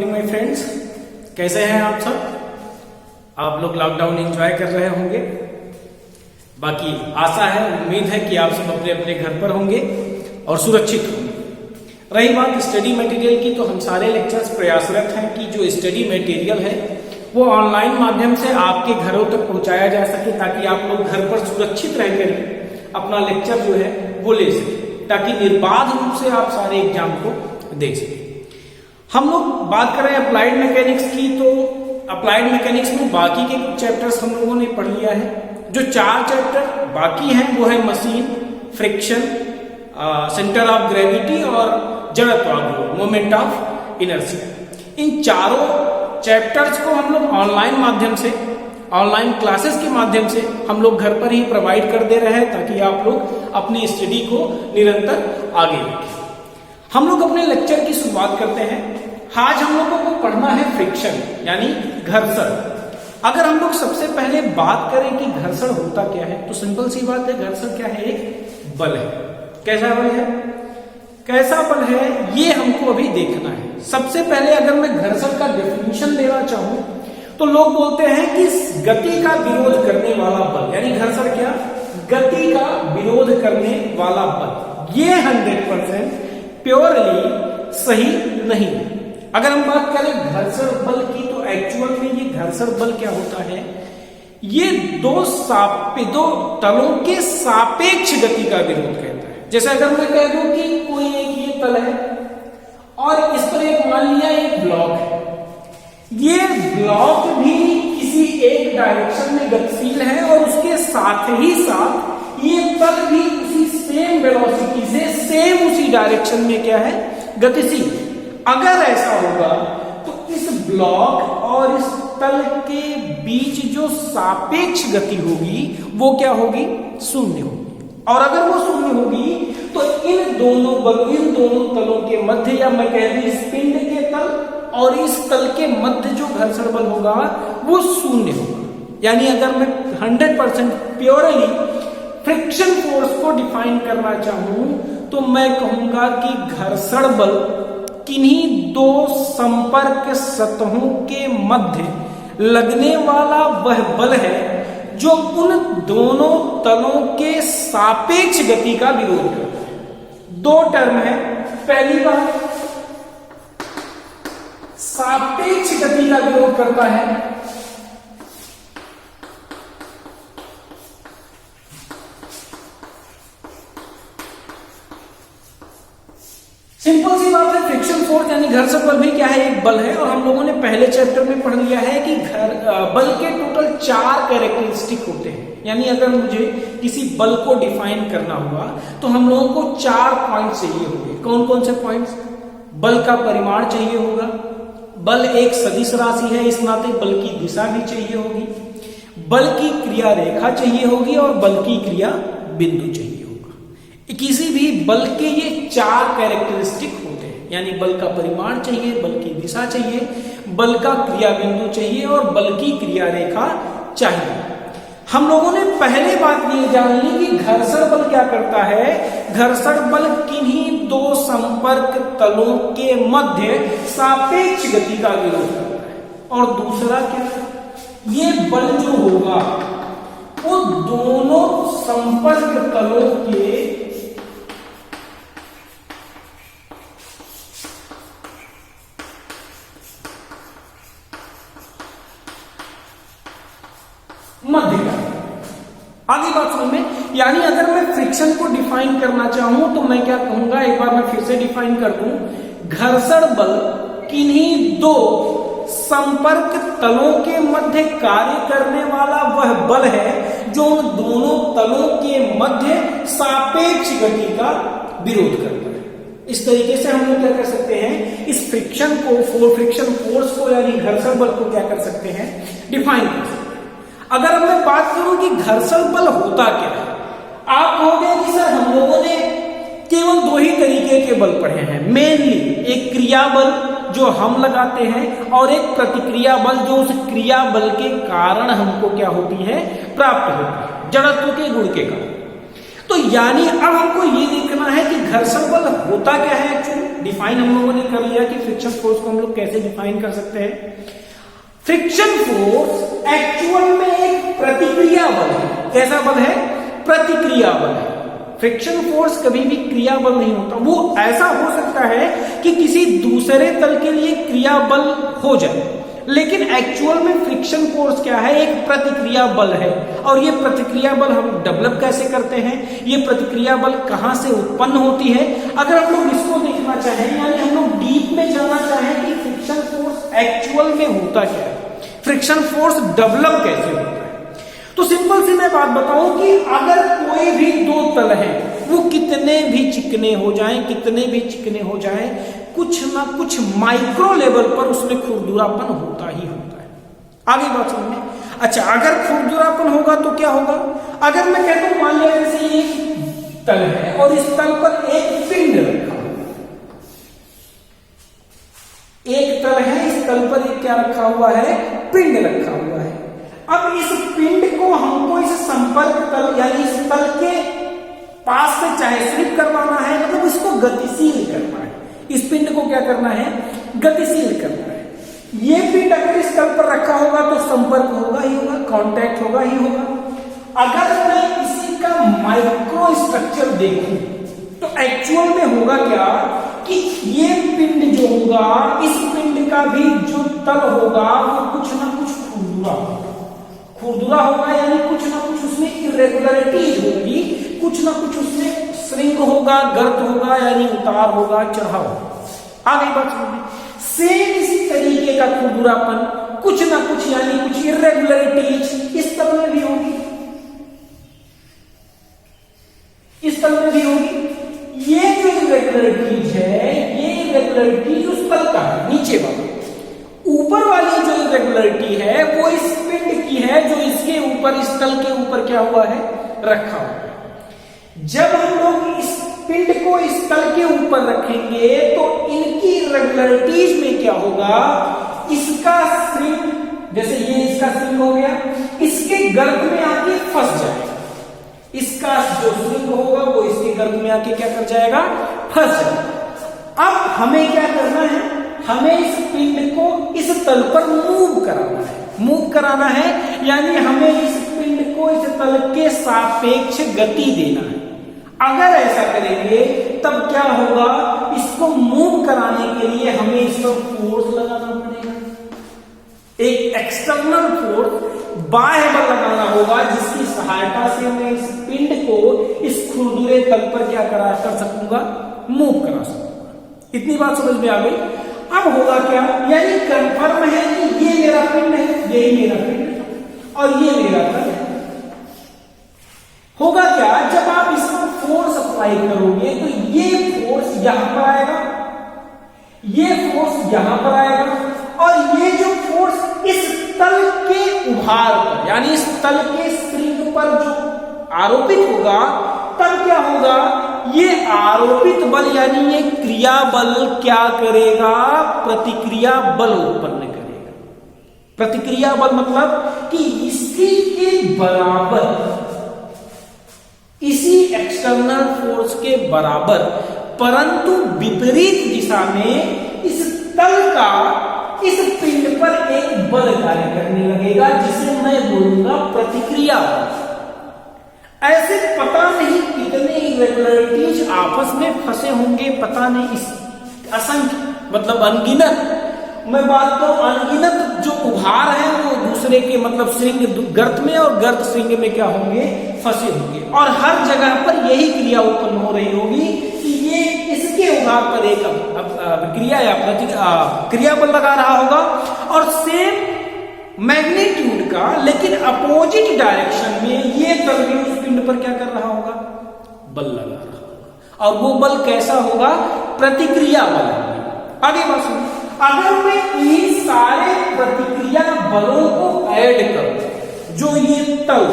Morning my friends, कैसे हैं आप सब। आप लोग लॉकडाउन एंजॉय कर रहे होंगे। बाकी आशा है, उम्मीद है कि आप सब अपने अपने घर पर होंगे और सुरक्षित होंगे। रही बात स्टडी मटेरियल की, तो हम सारे लेक्चर्स प्रयासरत हैं कि जो स्टडी मटेरियल है वो ऑनलाइन माध्यम से आपके घरों तक पहुंचाया जा सके, ताकि आप लोग घर पर सुरक्षित रहकर अपना लेक्चर जो है वो ले सके, ताकि निर्बाध रूप से आप सारे एग्जाम को दे सके। हम लोग बात कर रहे हैं अप्लाइड मैकेनिक्स की, तो अप्लाइड मैकेनिक्स में बाकी के कुछ चैप्टर्स हम लोगों ने पढ़ लिया है। जो 4 चैप्टर बाकी हैं वो है machine, friction, centre of gravity और जड़त्वाघूर्ण, मोमेंट ऑफ इनर्शिया। इन चारों चैप्टर्स को हम लोग ऑनलाइन माध्यम से, ऑनलाइन क्लासेस के माध्यम से हम लोग घर पर ही प्रोवाइड कर दे रहे हैं, ताकि आप लोग अपनी स्टडी को निरंतर आगे रखें। हम लोग अपने लेक्चर की शुरुआत करते हैं। आज हम लोगों को पढ़ना है फ्रिक्शन, यानी घर्षण। अगर हम लोग सबसे पहले बात करें कि घर्षण होता क्या है, तो सिंपल सी बात है, घर्षण क्या है, एक बल है। कैसा बल है, कैसा बल है, ये हमको अभी देखना है। सबसे पहले अगर मैं घर्षण का डेफिनेशन देना चाहूं, तो लोग बोलते हैं कि गति का विरोध करने वाला बल, यानी घर्षण क्या, गति का विरोध करने वाला बल। ये 100% प्योरली सही नहीं। अगर हम बात करें घर्षण बल की, तो एक्चुअल में ये घर्षण बल क्या होता है, ये दो तलों के सापेक्ष गति का विरोध कहता है। जैसे अगर मैं कह दूं कि कोई एक ये तल है और इस पर एक मान लिया एक ब्लॉक है, ये ब्लॉक भी किसी एक डायरेक्शन में गतिशील है और उसके साथ ही साथ ये तल भी उसी सेम वेलोसिटी से सेम उसी डायरेक्शन में क्या है, गतिशील। अगर ऐसा होगा तो इस ब्लॉक और इस तल के बीच जो सापेक्ष गति होगी वो क्या होगी, शून्य होगी। और अगर वो शून्य होगी तो इन दोनों तलों के मध्य, या मैं कह दूं इस पिंड के तल और इस तल के मध्य जो घर्षण बल होगा वो शून्य होगा। यानी अगर मैं 100% प्योरली फ्रिक्शन फोर्स को डिफाइन करना चाहूं, तो मैं कहूंगा कि घर्षण बल किन्हीं दो संपर्क सतहों के मध्य लगने वाला वह बल है जो उन दोनों तलों के सापेक्ष गति का विरोध करता है। 2 टर्म है। पहली बात, सापेक्ष गति का विरोध करता है। सिंपल सी बात है, फ्रिक्शन फोर्स यानी घर्षण बल भी क्या है, एक बल है। और हम लोगों ने पहले चैप्टर में पढ़ लिया है कि बल के टोटल 4 कैरेक्टरिस्टिक होते हैं। यानी अगर मुझे किसी बल को डिफाइन करना हुआ तो हम लोगों को 4 पॉइंट चाहिए होंगे। कौन कौन से पॉइंट्स, बल का परिमाण चाहिए होगा, बल एक सदिश राशि है इस नाते बल की दिशा भी चाहिए होगी, बल की क्रिया रेखा चाहिए होगी और बल की क्रिया बिंदु चाहिए। किसी भी बल के ये 4 कैरेक्टरिस्टिक होते हैं, यानी बल का परिमाण चाहिए, बल की दिशा चाहिए, बल का क्रिया बिंदु चाहिए और बल की क्रिया रेखा चाहिए। हम लोगों ने पहले बात ये जान ली कि घर्षण बल क्या करता है। घर्षण बल किन्हीं दो संपर्क तलों के मध्य सापेक्ष गति का विरोध करता है। और दूसरा क्या, ये बल जो होगा वो दोनों संपर्क तलों के मध्य का। आगे बात समझ में, यानी अगर मैं फ्रिक्शन को डिफाइन करना चाहूं तो मैं क्या कहूंगा, एक बार मैं फिर से डिफाइन कर दूं। घर्षण बल किन्हीं दो संपर्क तलों के मध्य कार्य करने वाला वह बल है जो उन दोनों तलों के मध्य सापेक्ष गति का विरोध करता है। इस तरीके से हम लोग क्या कर सकते हैं, इस फ्रिक्शन फोर्स को यानी घर्षण बल को क्या कर सकते हैं, डिफाइन कर सकते हैं। अगर मैं बात करूं कि घर्षण बल होता क्या है, आप कहोगे कि सर हम लोगों ने केवल 2 ही तरीके के बल पढ़े हैं। मेनली एक क्रिया बल जो हम लगाते हैं और एक प्रतिक्रिया बल जो उस क्रिया बल के कारण हमको क्या होती है, प्राप्त होती है, जड़त्व के गुण के कारण। तो यानी अब हमको ये देखना है कि घर्षण बल होता क्या है एक्चुअली। डिफाइन हम लोगों ने कर लिया कि फ्रिक्शन फोर्स को हम लोग कैसे डिफाइन कर सकते हैं। फ्रिक्शन फोर्स एक्चुअल में एक प्रतिक्रिया बल है। कैसा बल है? प्रतिक्रिया बल है। फ्रिक्शन फोर्स कभी भी क्रिया बल नहीं होता। वो ऐसा हो सकता है कि किसी दूसरे तल के लिए क्रिया बल हो जाए, लेकिन एक्चुअल में फ्रिक्शन फोर्स क्या है? एक प्रतिक्रिया बल है। और ये प्रतिक्रिया बल हम डेवलप कैसे करते हैं? ये प्रतिक्रिया बल कहां से उत्पन्न होती है? अगर हम लोग इसको देखना चाहें, यानी हम लोग डीप में जाना चाहें कि फ्रिक्शन फोर्स एक्चुअल में होता क्या है, फ्रिक्शन फोर्स डेवलप कैसे होता है, तो सिंपल सी मैं बात बताऊं कि अगर कोई भी दो तल है, वो कितने भी चिकने हो जाएं, कितने भी चिकने हो जाएं, कुछ ना कुछ माइक्रो लेवल पर उसमें खुरदुरापन होता ही होता है। आगे बात समझ में। अच्छा, अगर खुरदुरापन होगा तो क्या होगा? अगर मैं कहता हूं, मान लिया जैसे ये तल है और इस तल पर एक पिंड रखा, एक तल है, इस तल पर एक क्या रखा हुआ है? पिंड रखा हुआ है। अब इस पिंड को हमको इस संपर्क तल यानी इस तल के पास से चाहे स्लिप करवाना है, मतलब इसको गतिशील करना है। इस पिंड को क्या करना है? गतिशील करना है। ये पिंड अगर इस तल पर रखा होगा तो संपर्क होगा ही होगा, कांटेक्ट होगा ही होगा। अगर मैं इसी का माइक्रो स्ट्रक्चर देखूं तो एक्चुअल में होगा क्या कि ये पिंड जो होगा, इस पिंड का भी जो तल होगा वो कुछ ना कुछ खुरदुरा होगा। खुरदुरा होगा यानी कुछ ना कुछ उसमें इरेगुलरिटीज होगी, कुछ ना कुछ उसमें श्रिंक होगा, गर्त होगा, यानी उतार होगा, चढ़ाव होगा। आगे बात समझिए। सेम इसी तरीके का खुरदुरापन कुछ ना कुछ यानी कुछ इरेगुलरिटीज इस तल में भी होगी, इस तल में भी होगी। ये जो इरेगुलरिटीज है, ये इरेगुलरिटीज उस तल का है, नीचे वाला। ऊपर वाली जो इरेगुलरिटी है वो इस पिंड की है जो इसके ऊपर, इस तल के ऊपर क्या हुआ है? रखा हुआ है। जब हम लोग इस पिंड को इस तल के ऊपर रखेंगे तो इनकी इरेगुलरिटीज में क्या होगा? इसका श्रिंक, जैसे ये इसका श्रिंक हो गया, इसके गर्भ में आके फंस जाएगा। इसका जो श्रिंक होगा वो इसके गर्भ में आके क्या कर जाएगा? फंस जाएगा। अब हमें क्या करना है? हमें इस पिंड को इस तल पर मूव कराना है। मूव कराना है यानी हमें इस पिंड को इस तल के सापेक्ष गति देना है। अगर ऐसा करेंगे तब क्या होगा? इसको मूव कराने के लिए हमें इस पर फोर्स लगाना पड़ेगा। एक एक्सटर्नल फोर्स, बाह्य बल लगाना होगा, जिसकी सहायता से मैं इस पिंड को इस खुरदुरे तल पर क्या कर सकूंगा? मूव करा सकूंगा। इतनी बात समझ में आ गई। अब होगा क्या? यानी कंफर्म है कि ये मेरा पिंड है, यही मेरा पिंड है और ये मेरा तल है। होगा क्या? जब आप इसको फोर्स अप्लाई करोगे तो ये फोर्स यहां पर आएगा, ये फोर्स यहां पर आएगा, और ये जो फोर्स इस तल के उभार पर यानी इस तल के स्प्रिंग पर जो आरोपित होगा, तब क्या होगा? ये आरोपित बल यानी ये क्रिया बल क्या करेगा? प्रतिक्रिया बल उत्पन्न करेगा। प्रतिक्रिया बल मतलब कि इसी के बराबर, इसी एक्सटर्नल फोर्स के बराबर परंतु विपरीत दिशा में इस तल का इस पिंड पर एक बल कार्य करने लगेगा, जिसे मैं बोलूंगा प्रतिक्रिया बल। ऐसे पता नहीं कितने इरेगुलरिटीज आपस में फंसे होंगे, पता नहीं, इस असंख्य मतलब अनगिनत, मैं बात करूं अनगिनत जो उभार है वो दूसरे के मतलब श्रृंग गर्त में और गर्त श्रृंग में क्या होंगे? फंसे होंगे। और हर जगह पर यही क्रिया उत्पन्न हो रही होगी कि ये इसके उभार पर एक क्रिया या क्रिया बल लगा रहा होगा, और सेम मैग्नीट्यूड का लेकिन अपोजिट डायरेक्शन में ये तल भी उस पिंड पर क्या कर रहा होगा? बल लगा रहा होगा। और वो बल कैसा होगा? प्रतिक्रिया बल होगा। आगे बात सुनो। अगर मैं इन सारे प्रतिक्रिया बलों को ऐड करूं जो ये तल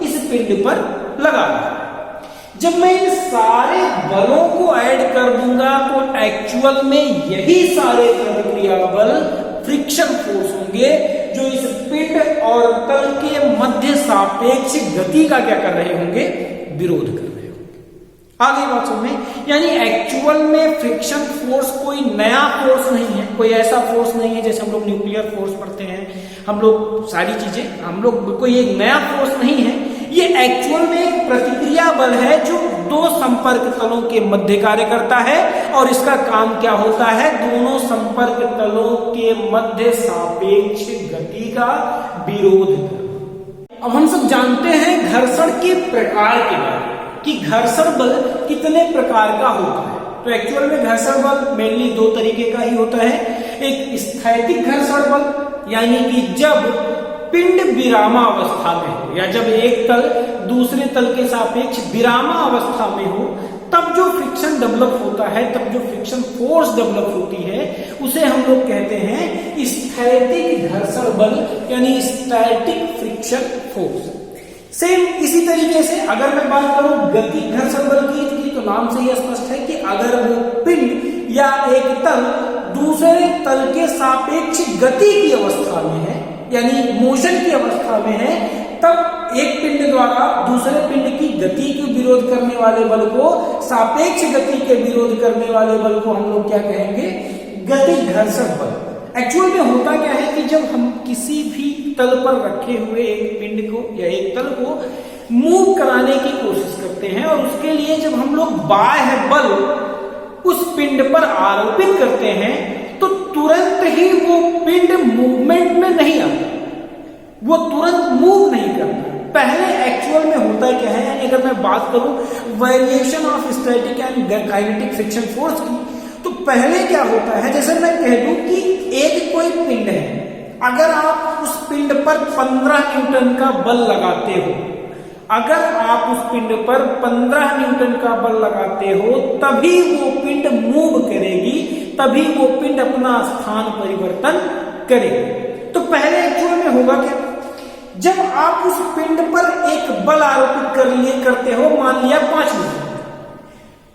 इस पिंड पर लगा रहा है, जब मैं इन सारे बलों को ऐड कर दूंगा तो एक्चुअल में यही सारे प्रतिक्रिया बल फ्रिक्शन फोर्स होंगे जो इस पिंड और तल के मध्य सापेक्ष गति का क्या कर रहे होंगे? विरोध कर रहे होंगे। आगे बात समझ में, यानी एक्चुअल में फ्रिक्शन फोर्स कोई नया फोर्स नहीं है, कोई ऐसा फोर्स नहीं है जैसे हम लोग न्यूक्लियर फोर्स पढ़ते हैं, हम लोग सारी चीजें, हम लोग कोई एक नया फोर्स नहीं है। ये एक्चुअल में एक प्रतिक्रिया बल है जो दो संपर्क तलों के मध्य कार्य करता है और इसका काम क्या होता है, दोनों संपर्क तलों के मध्य सापेक्ष गति का विरोध करना। अब हम सब जानते हैं घर्षण के प्रकार के बारे में कि घर्षण बल कितने प्रकार का होता है। तो एक्चुअल में घर्षण बल मेनली दो तरीके का ही होता है। एक स्थैतिक घर्षण बल, यानी कि जब पिंड विरामावस्था में हो या जब एक तल दूसरे तल के सापेक्ष विरामावस्था में हो, तब जो फ्रिक्शन डेवलप होता है, तब जो फ्रिक्शन फोर्स डेवलप होती है, उसे हम लोग कहते हैं स्थैतिक घर्षण बल, यानी स्टैटिक फ्रिक्शन फोर्स। सेम इसी तरीके से अगर मैं बात करूं गति घर्षण बल की, तो नाम से ही स्पष्ट है कि अगर वो पिंड या एक तल दूसरे तल के सापेक्ष गति की अवस्था में है, यानी मोशन की अवस्था में है, तब एक पिंड द्वारा दूसरे पिंड की गति को विरोध करने वाले बल को, सापेक्ष गति के विरोध करने वाले बल को हम लोग क्या कहेंगे, गति घर्षण बल। एक्चुअल में होता क्या है कि जब हम किसी भी तल पर रखे हुए एक पिंड को या एक तल को मूव कराने की कोशिश करते हैं और उसके लिए जब हम लोग बाह्य बल उस पिंड पर आरोपित करते हैं, तो तुरंत ही वो पिंड मूवमेंट में नहीं आता, वो तुरंत मूव नहीं करता। पहले एक्चुअल में होता क्या है, यानी अगर मैं बात करूं variation of static and kinetic friction force की, तो पहले क्या होता है, जैसे मैं कह दूं कि एक कोई पिंड है, अगर आप उस पिंड पर 15 न्यूटन का बल लगाते हो, अगर आप उस पिंड पर 15 न्यूटन का बल लगाते हो, तभी वो पिंड मूव करेगी, तभी वो पिंड अपना स्थान परिवर्तन करेगी। तो पहले एक्चुअल में होगा क्या, जब आप उस पिंड पर एक बल आरोपित करते हो, मान लिया 5 न्यूटन,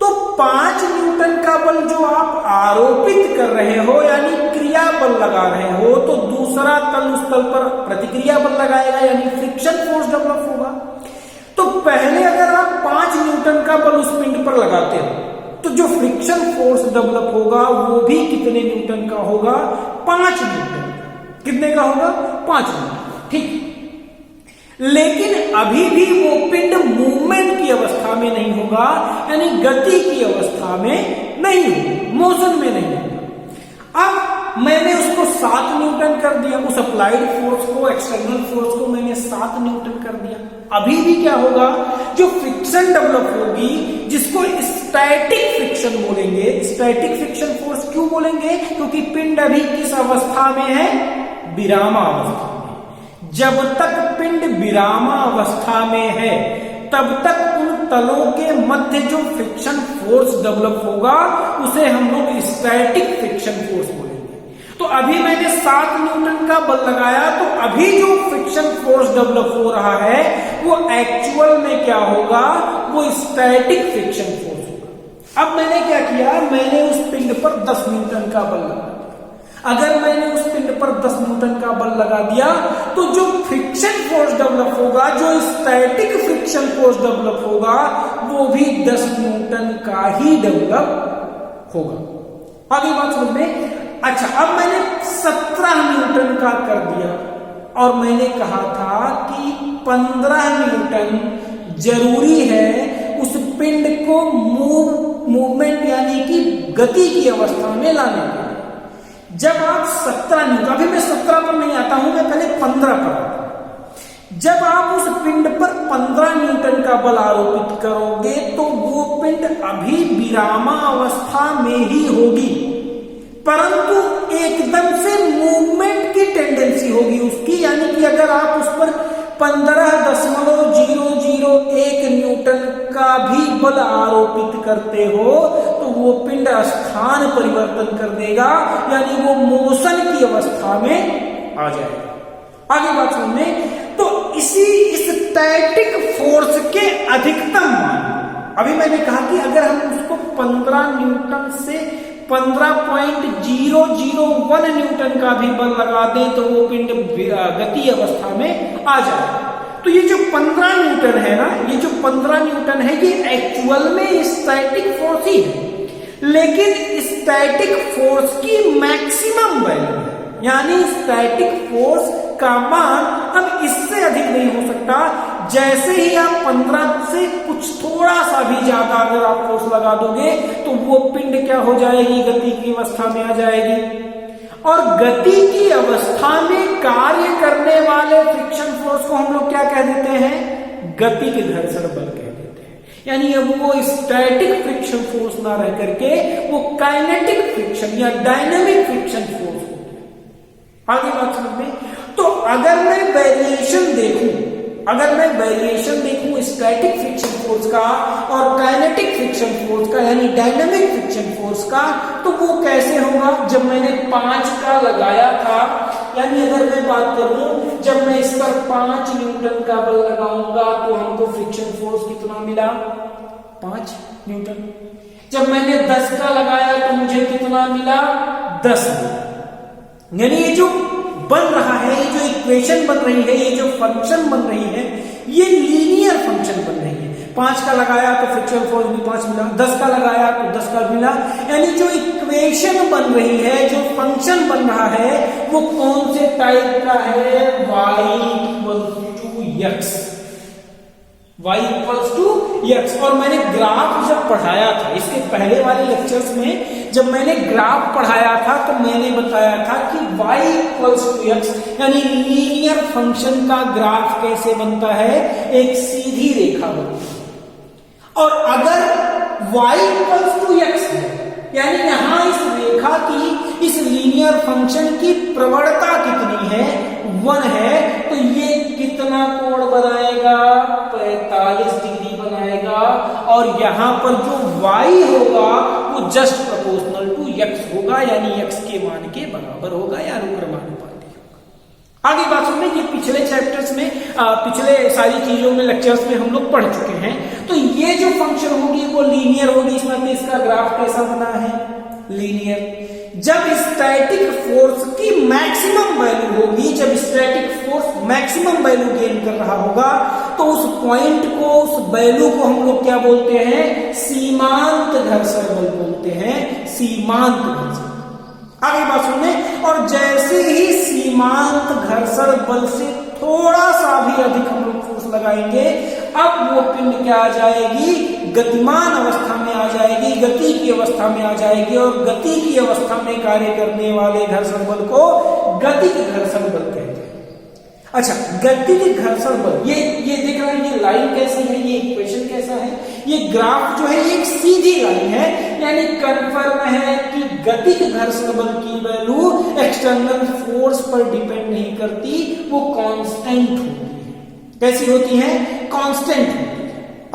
तो 5 न्यूटन का बल जो आप आरोपित कर रहे हो, यानी क्रिया बल लगा रहे हो, तो दूसरा तल उस तल पर प्रतिक्रिया बल लगाएगा, यानी फ्रिक्शन फोर्स डेवलप होगा। तो पहले अगर आप 5 न्यूटन का बल उस पिंड पर लगाते हो, तो जो फ्रिक्शन फोर्स डेवलप होगा वो भी कितने न्यूटन का होगा, 5 न्यूटन। कितने का होगा, 5 न्यूटन, ठीक। लेकिन अभी भी वो पिंड मूवमेंट की अवस्था में नहीं होगा, यानी गति की अवस्था में नहीं होगा, मोशन में नहीं होगा। अब मैंने उसको 7 न्यूटन कर दिया, उस अप्लाइड फोर्स को, एक्सटर्नल फोर्स को मैंने 7 न्यूटन कर दिया। अभी भी क्या होगा, जो फ्रिक्शन डेवलप होगी, जिसको स्टैटिक फ्रिक्शन बोलेंगे। स्टैटिक फ्रिक्शन फोर्स क्यों बोलेंगे, क्योंकि पिंड अभी किस अवस्था में है, विरामावस्था में। जब तक पिंड विरामावस्था में है, तब तक उन तलों के मध्य जो फ्रिक्शन फोर्स डेवलप होगा, उसे हम लोग स्टैटिक फ्रिक्शन फोर्स बोलेंगे। तो अभी मैंने 7 न्यूटन का बल लगाया, तो अभी जो फ्रिक्शन फोर्स डेवलप हो रहा है, वो एक्चुअल में क्या होगा, वो स्टैटिक फ्रिक्शन फोर्स होगा। अब मैंने क्या किया, मैंने उस पिंड पर 10 न्यूटन का बल लगा। अगर मैंने उस पिंड पर 10 न्यूटन का बल लगा दिया, तो जो फ्रिक्शन फोर्स डेवलप होगा, जो स्टैटिक फ्रिक्शन फोर्स डेवलप होगा, वो भी 10 न्यूटन का ही डेवलप होगा। आगे बात समझ में। अच्छा, अब मैंने 17 न्यूटन का कर दिया और मैंने कहा था कि 15 न्यूटन जरूरी है उस पिंड को मूवमेंट यानी कि गति की अवस्था में लाने के। जब आप 17 न्यूटन, अभी मैं 17 पर नहीं आता हूं, मैं पहले 15 पर आता हूं। जब आप उस पिंड पर 15 न्यूटन का बल आरोपित करोगे, तो वो पिंड अभी विरामावस्था में ही होगी, परंतु एकदम से मूवमेंट की टेंडेंसी होगी उसकी। यानी कि अगर आप उस पर 15.001 न्यूटन का भी बल आरोपित करते हो, तो वो पिंड स्थान परिवर्तन कर देगा, यानी वो मोशन की अवस्था में आ जाएगा। आगे बात समझने। तो इसी स्टैटिक फोर्स के अधिकतम मान, अभी मैंने कहा कि अगर हम उसको 15 न्यूटन से 15.001 न्यूटन का भी बल लगा दें, तो वो पिंड गति अवस्था में आ जाएगा। तो ये जो 15 न्यूटन है ना, ये जो 15 न्यूटन है ये एक्चुअल में स्टैटिक फोर्स ही है, लेकिन स्टैटिक फोर्स की मैक्सिमम वैल्यू है, यानी स्टैटिक फोर्स का मान अब इससे अधिक नहीं हो सकता। जैसे ही आप 15 से कुछ थोड़ा सा भी ज्यादा अगर आप फोर्स लगा दोगे तो वो पिंड क्या हो जाएगी, गति की अवस्था में आ जाएगी। और गति की अवस्था में कार्य करने वाले फ्रिक्शन फोर्स को हम लोग क्या कह देते हैं, गति के घर्षण बल कह देते हैं। यानी अब वो स्टैटिक फ्रिक्शन फोर्स ना रह करके वो काइनेटिक फ्रिक्शन या डायनेमिक फ्रिक्शन फोर्स होते हैं। आगे बात समझ में। तो अगर मैं वेरिएशन देखूं स्टैटिक फ्रिक्शन फोर्स का और काइनेटिक फ्रिक्शन फोर्स का यानी डायनेमिक फ्रिक्शन फोर्स का, तो वो कैसे होगा। जब मैंने 5 का लगाया था, यानी अगर मैं बात करूं जब मैं इस पर 5 न्यूटन का बल लगाऊंगा तो हमको फ्रिक्शन फोर्स कितना मिला, 5 न्यूटन। जब मैंने 10 का लगाया तो मुझे कितना मिला, 10 मिला। यानी ये जो बन रहा है, ये जो इक्वेशन बन रही है, ये जो फंक्शन बन रही है, ये लीनियर फंक्शन बन रही है। 5 का लगाया तो फ्रिक्शन फोर्स भी 5 मिला, 10 का लगाया तो 10 का मिला। यानी जो इक्वेशन बन रही है, जो फंक्शन बन रहा है, वो कौन से टाइप का है, y इक्वल्स टू x। और मैंने ग्राफ जब पढ़ाया था इसके पहले वाले लेक्चर्स में, जब मैंने ग्राफ पढ़ाया था तो मैंने बताया था कि y इक्वल्स टू x यानी लीनियर फंक्शन का ग्राफ कैसे बनता है, एक सीधी रेखा बनती है। और अगर y इक्वल्स टू x है, यानी यहां इस रेखा की, इस लीनियर फंक्शन की प्रवणता कितनी है, 1 है, तो ये कितना कोण बनाएगा, 45 डिग्री बनाएगा। और यहां पर जो y होगा वो जस्ट प्रोपोर्शनल टू x होगा, यानी x के मान के बराबर होगा या अनुक्रमानुपाती होगा। आगे बात सुनने, ये पिछले चैप्टर्स में, पिछले सारी चीजों में, लेक्चर्स में हम लोग पढ़ चुके हैं। तो ये जो फंक्शन होगी वो लीनियर होगी। इसमें इसका ग्राफ कैसा बना है, लीनियर। जब स्टैटिक फोर्स की मैक्सिमम वैल्यू होगी, जब static force maximum value gain कर रहा होगा, तो उस पॉइंट को, उस वैल्यू को हम लोग क्या बोलते हैं, सीमांत घर्षण बल बोलते हैं, सीमांत घर्षण। आगे बात सुनने। और जैसे ही सीमांत घर्षण बल से थोड़ा सा भी अधिक हम लोग फोर्स लगाएंगे, अब वो पिंड क्या आ जाएगी, गतिमान अवस्था में आ जाएगी, गति की अवस्था में आ जाएगी। और गति की अवस्था में कार्य करने वाले घर्षण बल को गति के घर्षण बल कहते हैं। अच्छा, गति के घर्षण बल, ये देख रहे हैं, ये लाइन कैसी है, ये इक्वेशन कैसा है, ये ग्राफ जो है ये एक सीधी लाइन है, यानी कन्फर्म है कि गति के घर्षण बल की वैल्यू एक्सटर्नल फोर्स पर डिपेंड नहीं करती, वो कांस्टेंट होती है। कैसी होती है, कांस्टेंट होती है।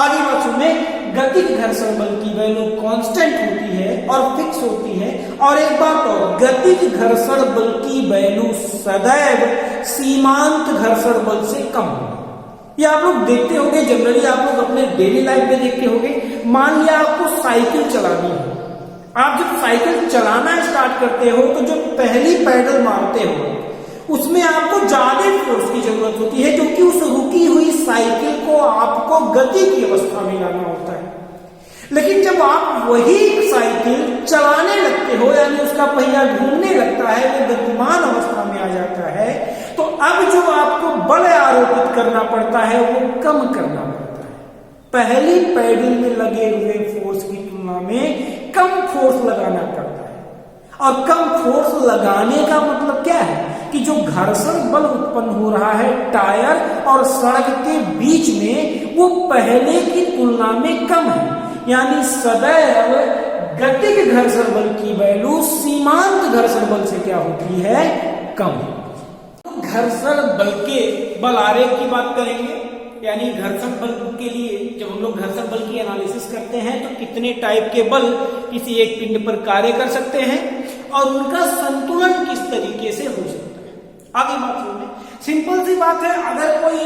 आगे बात सुनिए, गति के घर्षण बल की वैल्यू कांस्टेंट होती है और फिक्स होती है। और एक बात और, गति के घर्षण बल की वैल्यू सदैव सीमांत घर्षण बल से कम होगी। ये आप लोग देखते होंगे, जनरली आप लोग अपने डेली लाइफ में देखते होंगे। मान लिया आपको साइकिल चलानी है, आप जब साइकिल चलाना स्टार्ट करते हो तो जो पहली पैडल मारते हो उसमें आपको ज्यादा फोर्स की जरूरत होती है, क्योंकि उस रुकी हुई साइकिल को आपको गति की अवस्था में लाना होता है। लेकिन जब आप वही साइकिल चलाने लगते हो, यानी उसका पहिया घूमने लगता है, वो गतिमान अवस्था में आ जाता है, तो अब जो आपको बल आरोपित करना पड़ता है वो कम करना पड़ता है। पहली पैडल में लगे हुए फोर्स की तुलना में कम फोर्स लगाना पड़ता है। और कम फोर्स लगाने का मतलब क्या है कि जो घर्षण बल उत्पन्न हो रहा है टायर और सड़क के बीच में, वो पहले की तुलना में कम है। यानी सदैव गति के घर्षण बल की वैल्यू सीमांत घर्षण बल से क्या होती है, कम। तो घर्षण बल के बल आरेख की बात करेंगे, यानी घर्षण बल के लिए जब हम लोग घर्षण बल की एनालिसिस करते हैं तो कितने टाइप के बल किसी एक पिंड पर कार्य कर सकते हैं और उनका संतुलन किस तरीके से हो सकता है। आगे बात सुनिए, सिंपल सी बात है, अगर कोई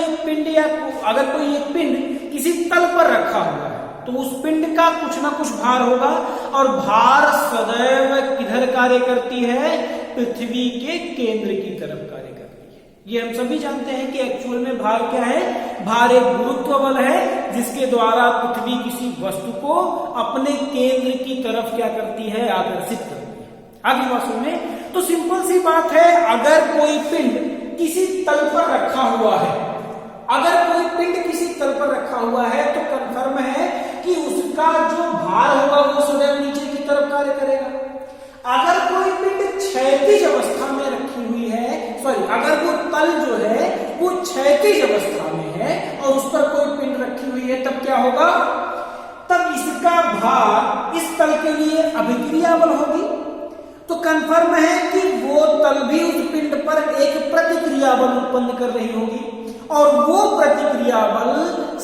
एक पिंड किसी तल पर रखा हुआ है तो उस पिंड का कुछ ना कुछ भार होगा, और भार सदैव किधर कार्य करती है, पृथ्वी के केंद्र की तरफ कार्य करती है। ये हम सभी जानते हैं कि एक्चुअल में भार क्या है, भार एक गुरुत्व बल है जिसके द्वारा पृथ्वी किसी वस्तु को अपने केंद्र की तरफ क्या करती है, आकर्षित करती है। आगे बात सुनिए, तो सिंपल सी बात है, अगर कोई पिंड किसी तल पर रखा हुआ है, अगर कोई पिंड किसी तल पर रखा हुआ है तो कंफर्म है कि उसका जो भार होगा वो सदैव नीचे की तरफ कार्य करेगा। अगर कोई पिंड क्षैतिज अवस्था में रखी हुई है, अगर वो तल जो है वो क्षैतिज अवस्था में है और उस पर कोई पिंड रखी हुई है, तब क्या होगा, तब इसका भार इस तल के लिए अभिक्रिया बल होगी। तो कंफर्म है कि वो तल भी उस पिंड पर एक प्रतिक्रिया बल उत्पन्न कर रही होगी और वो प्रतिक्रिया बल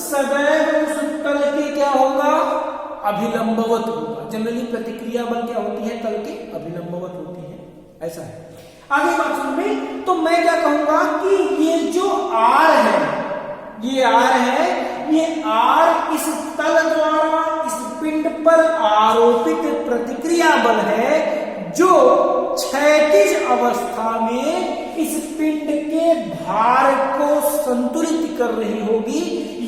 सदैव उस तल के क्या होगा, अभिलंबवत होगा। जनरली प्रतिक्रिया बल क्या होती है, तल के अभिलंबवत होती है, ऐसा है। आगे बात सुनिए, तो मैं क्या कहूंगा कि ये जो आर है, ये आर है, ये आर इस तल द्वारा इस पिंड पर आरोपित प्रतिक्रिया बल है जो क्षैतिज अवस्था में इस पिंड के भार को संतुलित कर रही होगी,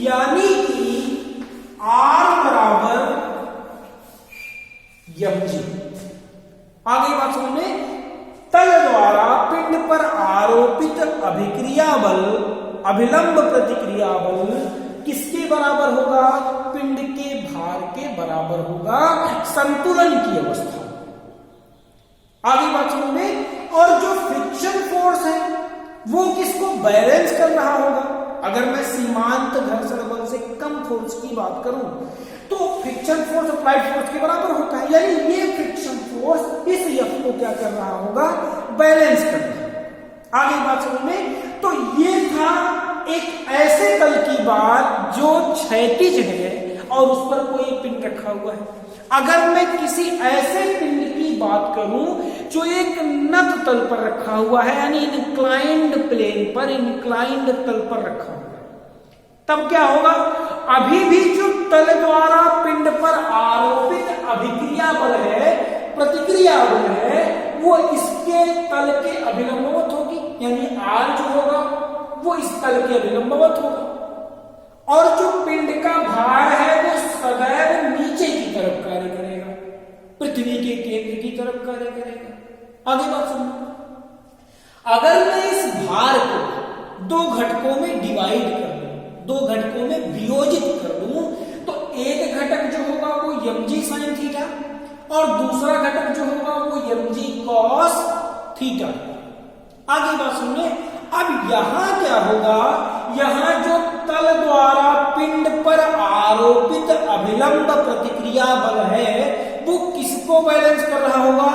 यानी कि आर बराबर mg। आगे बात सुनिए, तल द्वारा पिंड पर आरोपित अभिक्रिया बल, अभिलंब प्रतिक्रिया बल किसके बराबर होगा, पिंड के भार के बराबर होगा संतुलन की अवस्था। आगे बात सुनिए, और जो फ्रिक्शन फोर्स है वो किसको बैलेंस कर रहा होगा। अगर मैं सीमांत घर्षण बल से कम फोर्स की बात करूं तो फ्रिक्शन फोर्स अप्लाइड फोर्स के बराबर होता है, यानी ये फ्रिक्शन फोर्स इस F को क्या कर रहा होगा, बैलेंस कर रहा है। आगे बात सुनिए, तो ये था एक ऐसे तल की बात जो क्षैतिज है और उस पर कोई पिंड रखा हुआ है। अगर मैं किसी ऐसे पिंड की बात करूं जो एक नत तल पर रखा हुआ है, यानी इंक्लाइंड प्लेन पर, इंक्लाइंड तल पर रखा हुआ है, तब क्या होगा, अभी भी जो तल द्वारा पिंड पर आरोपित अभिक्रिया बल है, प्रतिक्रिया बल है, वो इसके तल के अभिलंबवत होगी, यानी आर जो होगा वो इस तल के अभिलंबवत होगा और जो पिंड का भार है वो सदैव नीचे की तरफ कार्य करेगा, पृथ्वी के केंद्र की तरफ कार्य करेगा। आगे बात सुनो, अगर मैं इस भार को दो घटकों में डिवाइड कर दूं, दो घटकों में वियोजित कर दूं, तो एक घटक जो होगा वो mg sin थीटा और दूसरा घटक जो होगा वो mg cos थीटा। आगे बात सुनिए, अब यहां क्या होगा, यहां जो तल द्वारा पिंड पर आरोपित अभिलंब प्रतिक्रिया बल है वो किसको बैलेंस कर रहा होगा,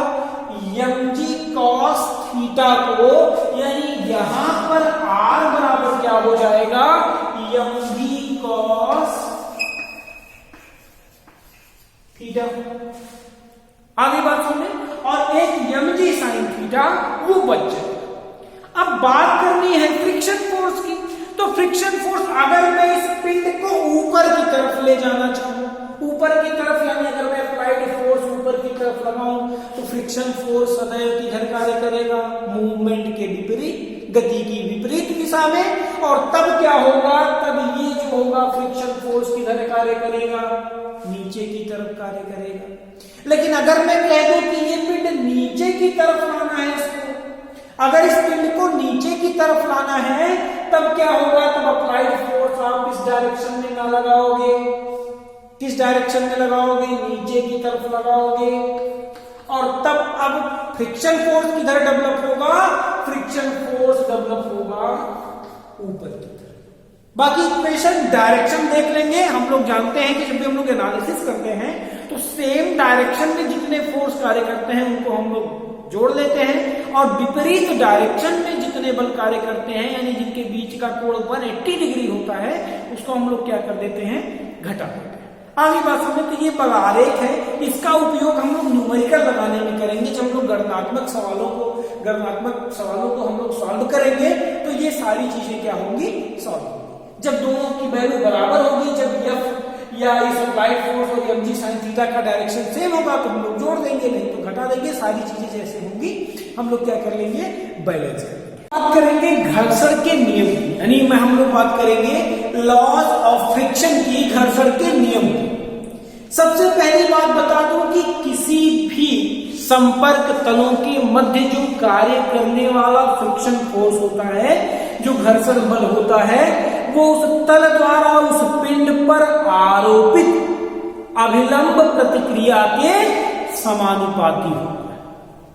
mg cos थीटा को, यानी यहां पर r बराबर क्या हो जाएगा, mg cos थीटा। आगे बात सुनिए, और एक mg sin थीटा वो बच जाए। अब बात करनी है फ्रिक्शन फोर्स की, तो फ्रिक्शन फोर्स अगर मैं इस पिंड को ऊपर की तरफ ले जाना चाहूं, ऊपर की तरफ, यानी अगर मैं अप्लाइड फोर्स ऊपर की तरफ लगाऊं तो फ्रिक्शन फोर्स सदैव किधर कार्य करेगा, मूवमेंट के विपरीत, गति की विपरीत दिशा में, और तब क्या होगा, तब ये जो होगा फ्रिक्शन फोर्स किधर कार्य करेगा, नीचे की तरफ कार्य करेगा। लेकिन अगर मैं कह दूं कि ये पिंड नीचे की तरफ लाना है इसको, अगर इस पिंड को नीचे की तरफ लाना है तब क्या होगा, तब अप्लाइड फोर्स आप इस डायरेक्शन में ना लगाओगे, किस डायरेक्शन में लगाओगे, नीचे की तरफ लगाओगे, और तब अब फ्रिक्शन फोर्स किधर डेवलप होगा, फ्रिक्शन फोर्स डेवलप होगा ऊपर की तरफ। बाकी इक्वेशन डायरेक्शन देख लेंगे। हम लोग जानते हैं कि जब भी हम लोग एनालिसिस करते हैं तो सेम डायरेक्शन में जितने फोर्स कार्य करते हैं उनको हम लोग जोड़ लेते हैं और विपरीत डायरेक्शन में जितने बल कार्य करते हैं, यानी जिनके बीच का कोण 180 डिग्री होता है, उसको हम लोग क्या कर देते हैं, घटा देते हैं। आगे बात सुनिए, तो ये बल आरेख है, इसका उपयोग हम लोग न्यूमेरिकल लगाने में करेंगे। जब हम लोग गणनात्मक सवालों को हम लोग सॉल्व करेंगे तो ये सारी चीजें क्या होंगी, सॉल्व होंगी। जब दोनों की वैल्यू बराबर होगी, जब F या इस अप्लाइड फोर्स और mg sin थीटा का डायरेक्शन सेम होगा तो हम लोग जोड़ देंगे, नहीं तो घटा देंगे। सारी चीजें जैसे होंगी हम लोग क्या कर लेंगे, बैलेंस कर लेंगे। बात करेंगे घर्षण के नियम की, यानी मैं हम लोग बात करेंगे लॉज ऑफ फ्रिक्शन की, घर्षण के नियम की। सबसे पहली बात बता दूं कि किसी भी संपर्क तलों के मध्य जो कार्य करने वाला फ्रिक्शन फोर्स होता है, जो घर्षण बल होता है, वो उस तल द्वारा उस पिंड पर आरोपित अभिलंब प्रतिक्रिया के समानुपाती होता है।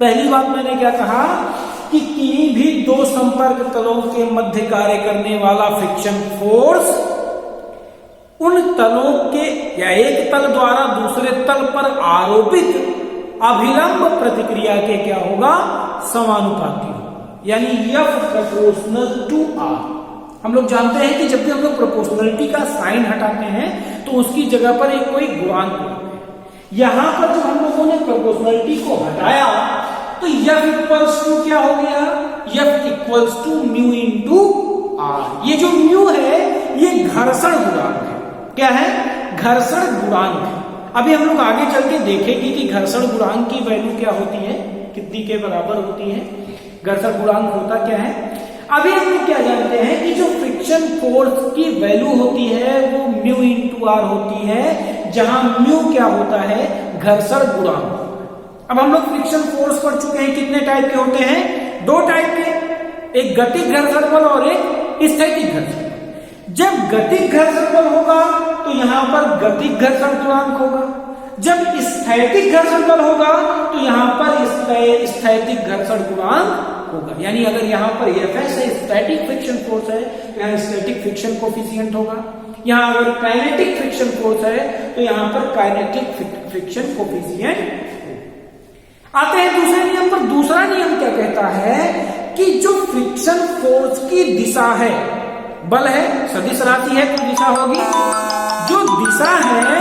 पहली बात मैंने क्या कहा कि किन्हीं भी दो संपर्क तलों के मध्य कार्य करने वाला फ्रिक्शन फोर्स उन तलों के या एक तल द्वारा दूसरे तल पर आरोपित अभिलंब प्रतिक्रिया के क्या होगा, समानुपाती होगा, यानी F प्रोपोर्शनल टू R। हम लोग जानते हैं कि जब भी हम लोग प्रोपोर्शनलिटी का साइन हटाते हैं तो उसकी जगह पर एक कोई गुणांक होता है। यहां पर जब हम लोगों ने प्रोपोर्शनलिटी को हटाया तो F इक्वल्स टू क्या हो गया, F equals to mu into R। ये जो म्यू है ये घर्षण गुणांक है। क्या है, घर्षण गुणांक। अभी हम लोग आगे चल के देखेंगे कि घर्षण गुणांक की वैल्यू क्या होती है, कितनी के बराबर होती है, घर्षण गुणांक होता क्या है। अभी हम लोग क्या जानते हैं कि जो फ्रिक्शन फोर्स की वैल्यू होती है वो म्यू इंटू आर होती है, जहां म्यू क्या होता है, घर्षण गुणांक। अब हम लोग फ्रिक्शन फोर्स पढ़ चुके हैं, कितने टाइप के होते हैं, दो टाइप के, एक गतिक घर्षण बल और एक स्थैतिक घर्षण। जब गतिक घर्षण बल होगा तो यहां पर गतिक घर्षण गुणांक होगा, जब स्थैतिक घर्षण बल होगा तो यहां पर स्थैतिक घर्षण गुणांक होगा। यानी अगर यहां पर Fs है, स्टैटिक फ्रिक्शन फोर्स है, तो यहां स्टैटिक फ्रिक्शन कोफिशिएंट होगा। यहां अगर काइनेटिक फ्रिक्शन फोर्स है तो यहां पर काइनेटिक फ्रिक्शन कोफिशिएंट। आते हैं दूसरे नियम पर। दूसरा नियम क्या कहता है कि जो फ्रिक्शन फोर्स की दिशा है, बल है, सदिश राशि है तो दिशा होगी, जो दिशा है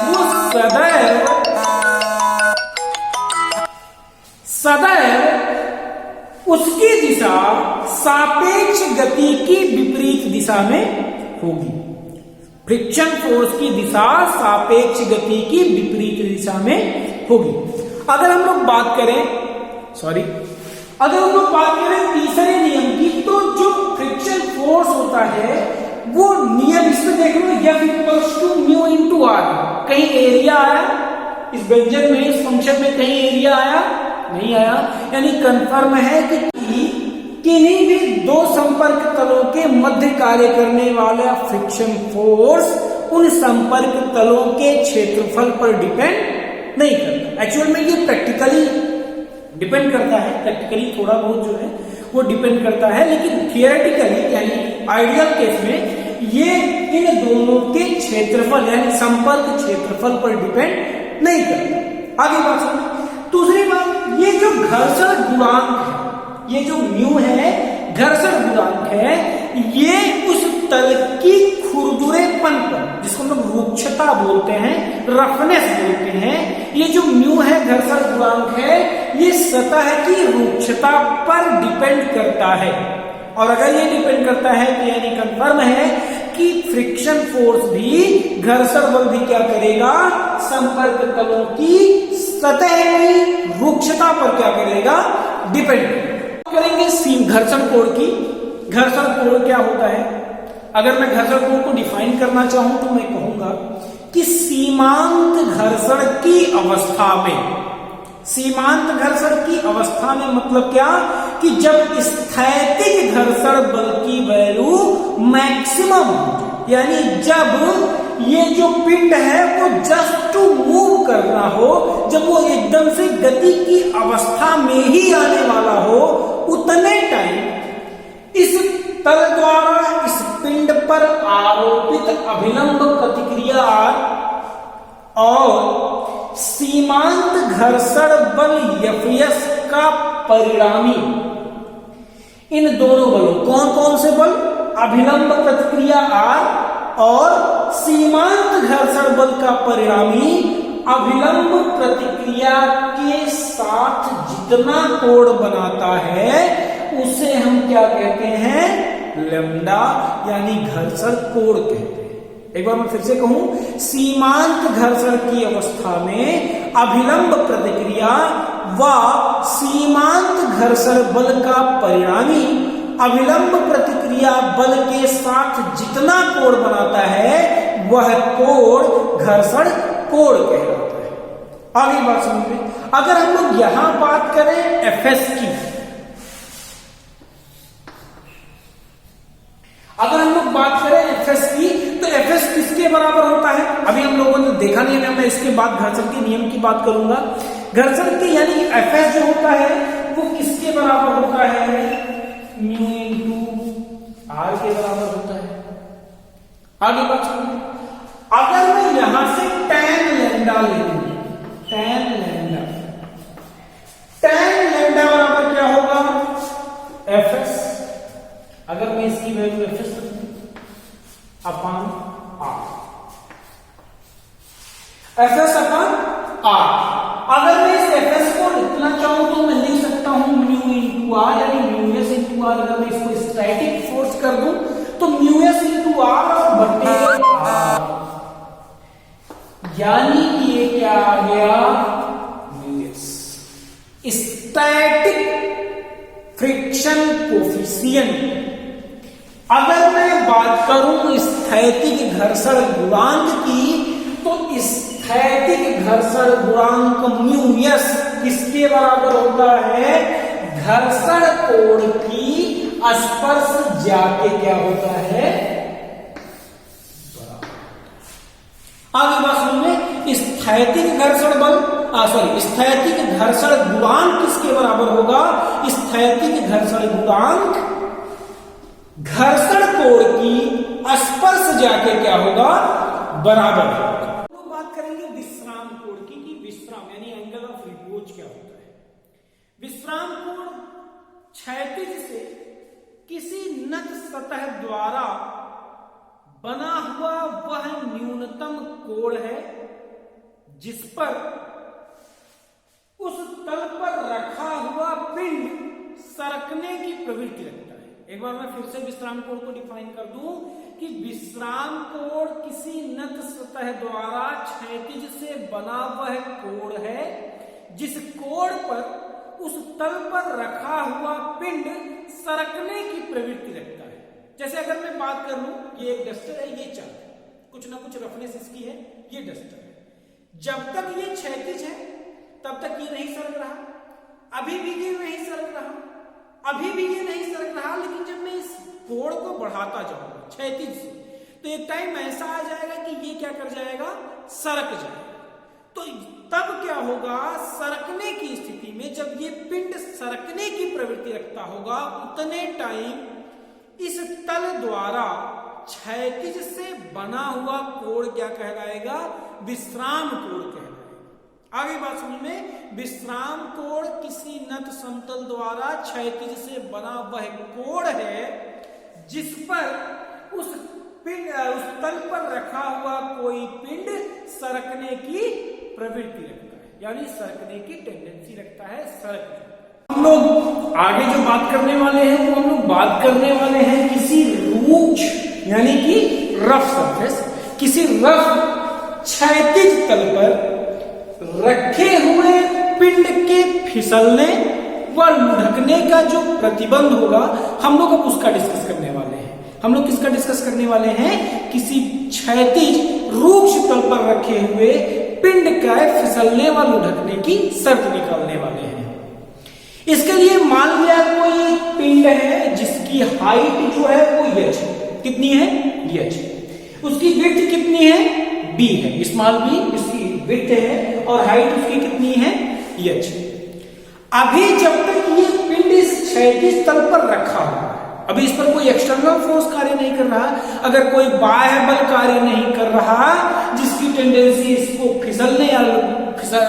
वो सदैव उसकी दिशा सापेक्ष गति की विपरीत दिशा में होगी। फ्रिक्शन फोर्स की दिशा सापेक्ष गति की विपरीत दिशा में होगी। अगर हम लोग बात करें तीसरे नियम की, तो जो फ्रिक्शन फोर्स होता है वो नियम इसमें देख लो, F equals to mu into R. कहीं एरिया आया इस व्यंजन में, इस फंक्शन में कहीं एरिया आया नहीं आया, यानी कंफर्म है कि किन्हीं भी दो संपर्क तलों के मध्य कार्य करने वाला फ्रिक्शन फोर्स उन संपर्क तलों के क्षेत्रफल पर डिपेंड नहीं करता। एक्चुअल में ये प्रैक्टिकली डिपेंड करता है, प्रैक्टिकली थोड़ा बहुत जो है वो डिपेंड करता है, लेकिन थियोरेटिकली यानी आइडियल केस में ये इन दोनों के क्षेत्रफल यानी संपर्क क्षेत्रफल पर डिपेंड नहीं करता। आगे बात सुनो। दूसरी बात, ये जो घर्षण गुणांक है, ये जो म्यू है घर्षण गुणांक है, ये उस तल की खुरदुरेपन पर, जिसको हम लोग रुक्षता बोलते हैं, रफनेस बोलते हैं, ये जो म्यू है घर्षण गुणांक है, ये सतह की रुक्षता पर डिपेंड करता है। और अगर ये डिपेंड करता है तो यानी कंफर्म है कि फ्रिक्शन फोर्स भी, घर्षण बल भी क्या करेगा, संपर्क तलों की सतह की रुक्षता पर क्या करेगा, डिपेंड करेंगे। घर्षण कोण की, घर्षण कोण क्या होता है, अगर मैं घर्षण कोण को डिफाइन करना चाहूं तो मैं कहूंगा कि सीमांत घर्षण की अवस्था में, सीमांत घर्षण की अवस्था में मतलब क्या कि जब स्थैतिक घर्षण बल की वैल्यू मैक्सिमम, यानी जब ये जो पिंड है वो जस्ट टू मूव करना हो, जब वो एकदम से गति की अवस्था में ही आने वाला हो, उतने टाइम इस तल द्वारा इस पिंड पर आरोपित अभिलंब प्रतिक्रिया और सीमांत घर्षण बल Fs का परिणामी, इन दोनों बलों, कौन कौन से बल, अभिलंब प्रतिक्रिया R और सीमांत घर्षण बल का परिणामी अभिलंब प्रतिक्रिया के साथ जितना कोण बनाता है उसे हम क्या कहते हैं, लैम्डा, यानी घर्षण कोण कहते हैं। एक बार मैं फिर से कहूं, सीमांत घर्षण की अवस्था में अभिलंब प्रतिक्रिया व सीमांत घर्षण बल का परिणामी अविलंब प्रतिक्रिया बल के साथ जितना कोण बनाता है वह कोण घर्षण कोण कहलाता है। आगे बात समझिए, अगर हम लोग यहां बात करें एफएस की, अगर हम लोग बात करें एफएस की, तो एफएस किसके बराबर होता है? अभी हम लोगों ने देखा नहीं है, मैं इसके बाद घर्षण के नियम की बात करूंगा। घर्षण के यानी एफएस जो होता है वो किसके बराबर होता है? म्यू इंटू आर के बराबर होता है। आगे बात सुनिए, अगर मैं यहां से tan लैम्डा ले लूं, tan लैम्डा बराबर क्या होगा? एफएस। अगर मैं इसकी value FS upon R, FS upon R. अगर मैं इस एफएस को लिखना चाहूं तो मैं लिख सकता हूं म्यू इंटू आर, यानी म्यू एस इंटू आर। अगर मैं इसको स्टैटिक फोर्स कर दूं तो म्यू एस इंटू आर और बट्टे आर, यानी कि ये क्या आ गया? Mu S. Static friction coefficient. अगर मैं बात करूं स्थैतिक घर्षण गुणांक की, तो स्थैतिक घर्षण गुणांक म्यू एस किसके बराबर होता है? घर्षण कोण की स्पर्श जाके क्या होता है? आगे बात सुनिए, स्थैतिक घर्षण बल स्थैतिक घर्षण गुणांक किसके बराबर होगा? स्थैतिक घर्षण गुणांक घर्षण कोण की स्पर्श जाके क्या होगा? बराबर होगा। लोग बात करेंगे विश्राम कोण की, कि विश्राम यानी एंगल ऑफ रिपोज क्या होता है। विश्राम कोण क्षैतिज से किसी नत सतह द्वारा बना हुआ वह न्यूनतम कोण है जिस पर उस तल पर रखा हुआ पिंड सरकने की प्रवृत्ति रखता है। एक बार मैं फिर से विश्राम कोण को डिफाइन कर दूं कि विश्राम कोण किसी नत सतह द्वारा क्षैतिज से बना वह कोण है जिस कोण पर उस तल पर रखा हुआ पिंड सरकने की प्रवृत्ति रखता है। जैसे अगर मैं बात कर लूं, ये एक डस्टर है, ये चाक है, कुछ ना कुछ रफनेस इसकी है, ये डस्टर है। जब तक ये क्षैतिज है तब तक ये नहीं सरक रहा, अभी भी ये नहीं सरक रहा, अभी भी ये नहीं सरक रहा। लेकिन जब मैं इस कोण को बढ़ाता जाऊंगा क्षैतिज से, तो एक टाइम ऐसा आ जाएगा कि ये क्या कर जाएगा? सरक जाएगा। तो तब क्या होगा? सरकने की स्थिति में जब ये पिंड सरकने की प्रवृत्ति रखता होगा, उतने टाइम इस तल द्वारा क्षैतिज से बना हुआ कोण क्या कहलाएगा? विश्राम कोण कहलाएगा। आगे बात समझ में, विश्राम कोण किसी नत समतल द्वारा क्षैतिज से बना वह कोण है जिस पर उस तल पर रखा हुआ कोई पिंड सरकने की प्रवृत्ति रखता है, यानी सरकने की टेंडेंसी रखता है, सरक। हम लोग आगे जो बात करने वाले हैं वो हम लोग बात करने वाले हैं किसी रूक्ष यानी कि रफ सरफेस, किसी रफ क्षैतिज तल पर रखे हुए पिंड के फिसलने व लुढ़कने का जो प्रतिबंध होगा, हम लोग अब उसका डिस्कस करने वाले हैं। हम लोग किसका डिस्कस करने वाले हैं? किसी क्षैतिज रूक्ष तल पर रखे हुए पिंड का फिसलने व लुढ़कने की शर्त निकालने वाले हैं। इसके लिए मान लिया कोई पिंड है जिसकी हाइट जो है वो h है। कितनी है? h। उसकी विड्थ कितनी है? b है, स्मॉल b इसकी विड्थ है और हाइट उसकी कितनी है? h। अभी जब तक ये पिंड इस क्षैतिज तल पर रखा हुआ है, अभी इस पर कोई एक्सटर्नल फोर्स कार्य नहीं कर रहा, अगर कोई बाह्य बल कार्य नहीं कर रहा जिसकी टेंडेंसी इसको फिसलने या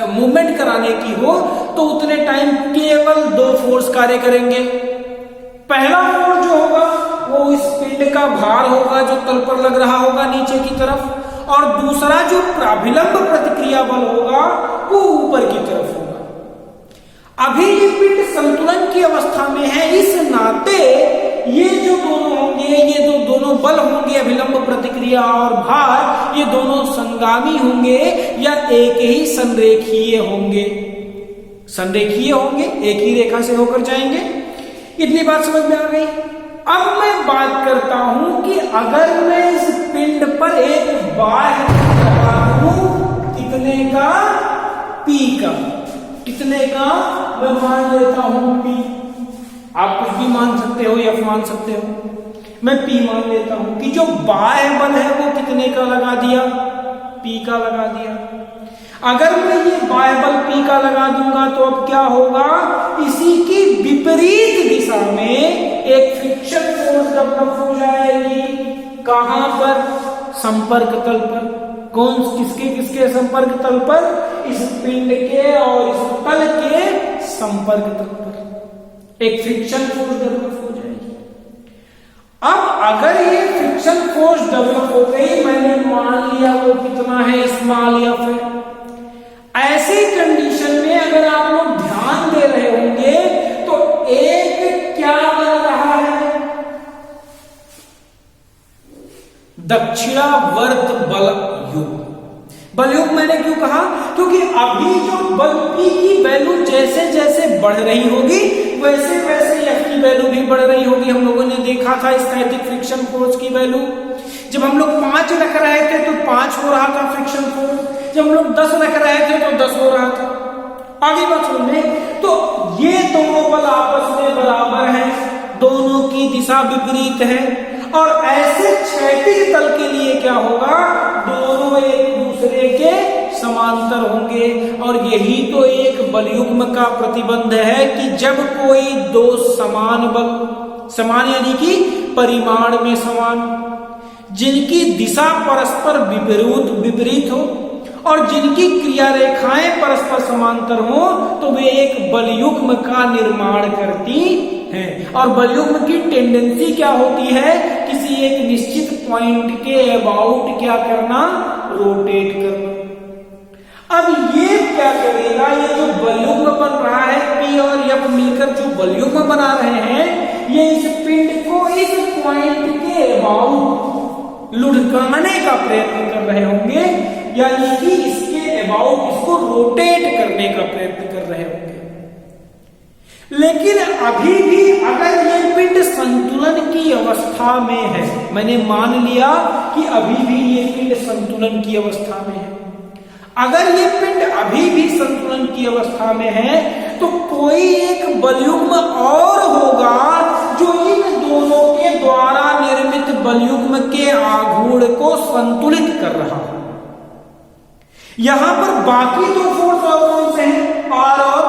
मूवमेंट कराने की हो, तो उतने टाइम केवल दो फोर्स कार्य करेंगे। पहला फोर्स जो होगा वो इस पिंड का भार होगा जो तल पर लग रहा होगा नीचे की तरफ, और दूसरा जो प्राभिलंब प्रतिक्रिया बल होगा वो ऊपर की तरफ होगा। अभी ये पिंड संतुलन की अवस्था में है, इस नाते ये जो दोनों होंगे, ये जो दोनों बल होंगे अभिलंब प्रतिक्रिया और भार, ये दोनों संगामी होंगे या एक ही संरेखीय होंगे? संरेखीय होंगे, एक ही रेखा से होकर जाएंगे। इतनी बात समझ में आ गई। अब मैं बात करता हूं कि अगर मैं इस पिंड पर एक बाह्य लगा दूं कितने का, P का, कितने का मैं मान लेता हूं P। आप कुछ भी मान सकते हो, F मान सकते हो, मैं P मान लेता हूं कि जो बाह्य बल है वो कितने का लगा दिया, P का लगा दिया। अगर मैं ये बाह्य बल P का लगा दूंगा तो अब क्या होगा, इसी की विपरीत दिशा में एक फ्रिक्शन फोर्स डेवलप हो जाएगी। कहां पर, संपर्क तल पर। कौन, किसके किसके संपर्क तल पर, इस पिंड के और इस तल के संपर्क तल पर एक फ्रिक्शन फोर्स डेवलप हो जाएगी। अब अगर ये फ्रिक्शन फोर्स डेवलप हो गई, मैंने मान लिया वो कितना है, स्मॉल एफ है। ऐसी कंडीशन में अगर आप लोग ध्यान दे रहे होंगे तो एक क्या बन रहा है, दक्षिणावर्त बल युग। बल युग मैंने क्यों कहा, क्योंकि अभी जो बल P की वैल्यू जैसे जैसे बढ़ रही होगी वैसे वैसे F की वैल्यू भी बढ़ रही होगी। हम लोगों ने देखा था स्टैटिक फ्रिक्शन फोर्स की वैल्यू, जब हम लोग 5 रख रहे थे तो 5 हो रहा था फ्रिक्शन फोर्स, जब हम लोग 10 रख रहे थे तो 10 हो रहा था। आगे बात सुनने, तो ये दोनों बल आपस में बराबर हैं, दोनों की दिशा विपरीत है, और ऐसे क्षैतिज तल के लिए क्या होगा, दोनों एक दूसरे के समांतर होंगे। और यही तो एक बलयुग्म का प्रतिबंध है कि जब कोई दो समान बल, समान यानी कि परिमाण में समान, जिनकी दिशा परस्पर विपरीत हो और जिनकी क्रिया रेखाएं परस्पर समांतर हो, तो वे एक बलयुग्म का निर्माण करती हैं। और बलयुग्म की टेंडेंसी क्या होती है, किसी एक निश्चित पॉइंट के अबाउट क्या करना, रोटेट करना। अब ये क्या करेगा, ये जो बलयुग्म बन रहा है P और F मिलकर जो बलयुग्म बना रहे हैं, ये इस पिंड को इस पॉइंट के अबाउट लुढ़काने का प्रयत्न कर रहे होंगे, यानी कि इसके अबाउट इसको रोटेट करने का प्रयत्न कर रहे होंगे। लेकिन अभी भी अगर ये पिंड संतुलन की अवस्था में है, मैंने मान लिया कि अभी भी ये पिंड संतुलन की अवस्था में है, अगर ये पिंड अभी भी संतुलन की अवस्था में है तो कोई एक बलयुग्म और होगा जो इन दोनों के द्वारा निर्मित बलयुग्म के आघूर्ण को संतुलित कर रहा है। यहां पर बाकी दो फोर्स और कौन से हैं, R और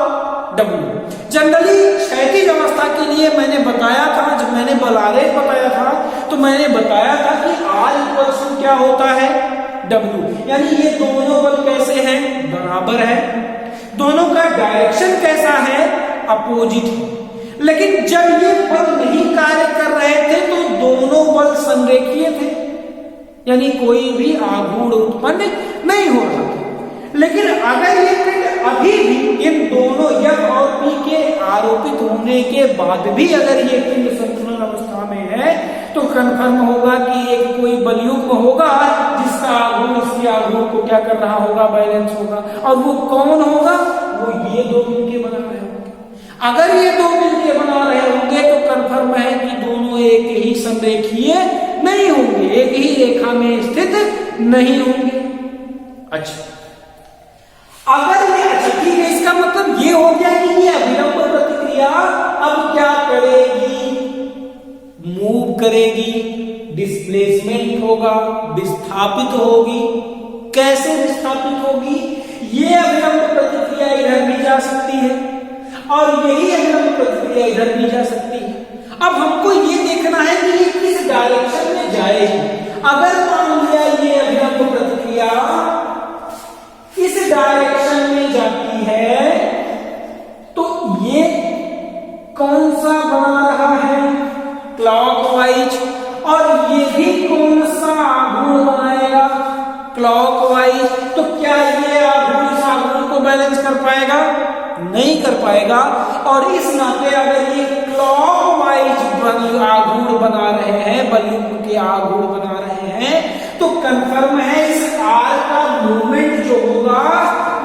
W। जनरली क्षैतिज अवस्था के लिए मैंने बताया था, जब मैंने बल आरेख बताया था तो मैंने बताया था कि R इक्वल्स क्या होता है, W, यानी ये दोनों बल कैसे हैं, बराबर है, दोनों का डायरेक्शन कैसा है, अपोजिट है। लेकिन जब ये बल नहीं कार्य कर रहे थे तो दोनों बल संरेखीय थे, यानी कोई भी आघूर्ण उत्पन्न नहीं हो रहा था। लेकिन अगर ये पिंड अभी भी इन दोनों F और P के आरोपित होने के बाद भी अगर ये पिंड संतुलन अवस्था में है तो कन्फर्म होगा कि एक कोई बलयुग्म होगा जिसका आघूर्ण इसके आघूर्ण को क्या कर रहा होगा, बैलेंस होगा। और वो कौन होगा, वो ये दो मिलके बना रहे होंगे। अगर ये दो मिलके बना रहे होंगे तो कन्फर्म है कि दोनों एक ही संरेखीय नहीं होंगे, एक ही रेखा में स्थित नहीं होंगे। अच्छा, अगर ये, अच्छा ठीक है, इसका मतलब ये हो गया कि ये अभिलंब प्रतिक्रिया अब क्या करेगी, मूव करेगी, डिस्प्लेसमेंट होगा, विस्थापित होगी। कैसे विस्थापित होगी, ये अभिलंब प्रतिक्रिया इधर भी जा सकती है और यही अभिलंब प्रतिक्रिया इधर भी जा सकती है। अब हमको ये देखना है कि ये किस डायरेक्शन में जाएगी। अगर मान लिया ये अभिलंब प्रतिक्रिया इस डायरेक्शन में जाती है तो ये कौन सा बना रहा है, क्लॉकवाइज, और ये भी कौन सा आघूर्ण बनाएगा, क्लॉकवाइज। तो क्या ये आघूर्ण इस आघूर्ण को बैलेंस कर पाएगा, नहीं कर पाएगा। और इस नाते अगर ये क्लॉकवाइज आघूर्ण बना रहे हैं, बलयुग्म के आघूर्ण बना रहे हैं, तो कंफर्म है इस R का मूवमेंट जो होगा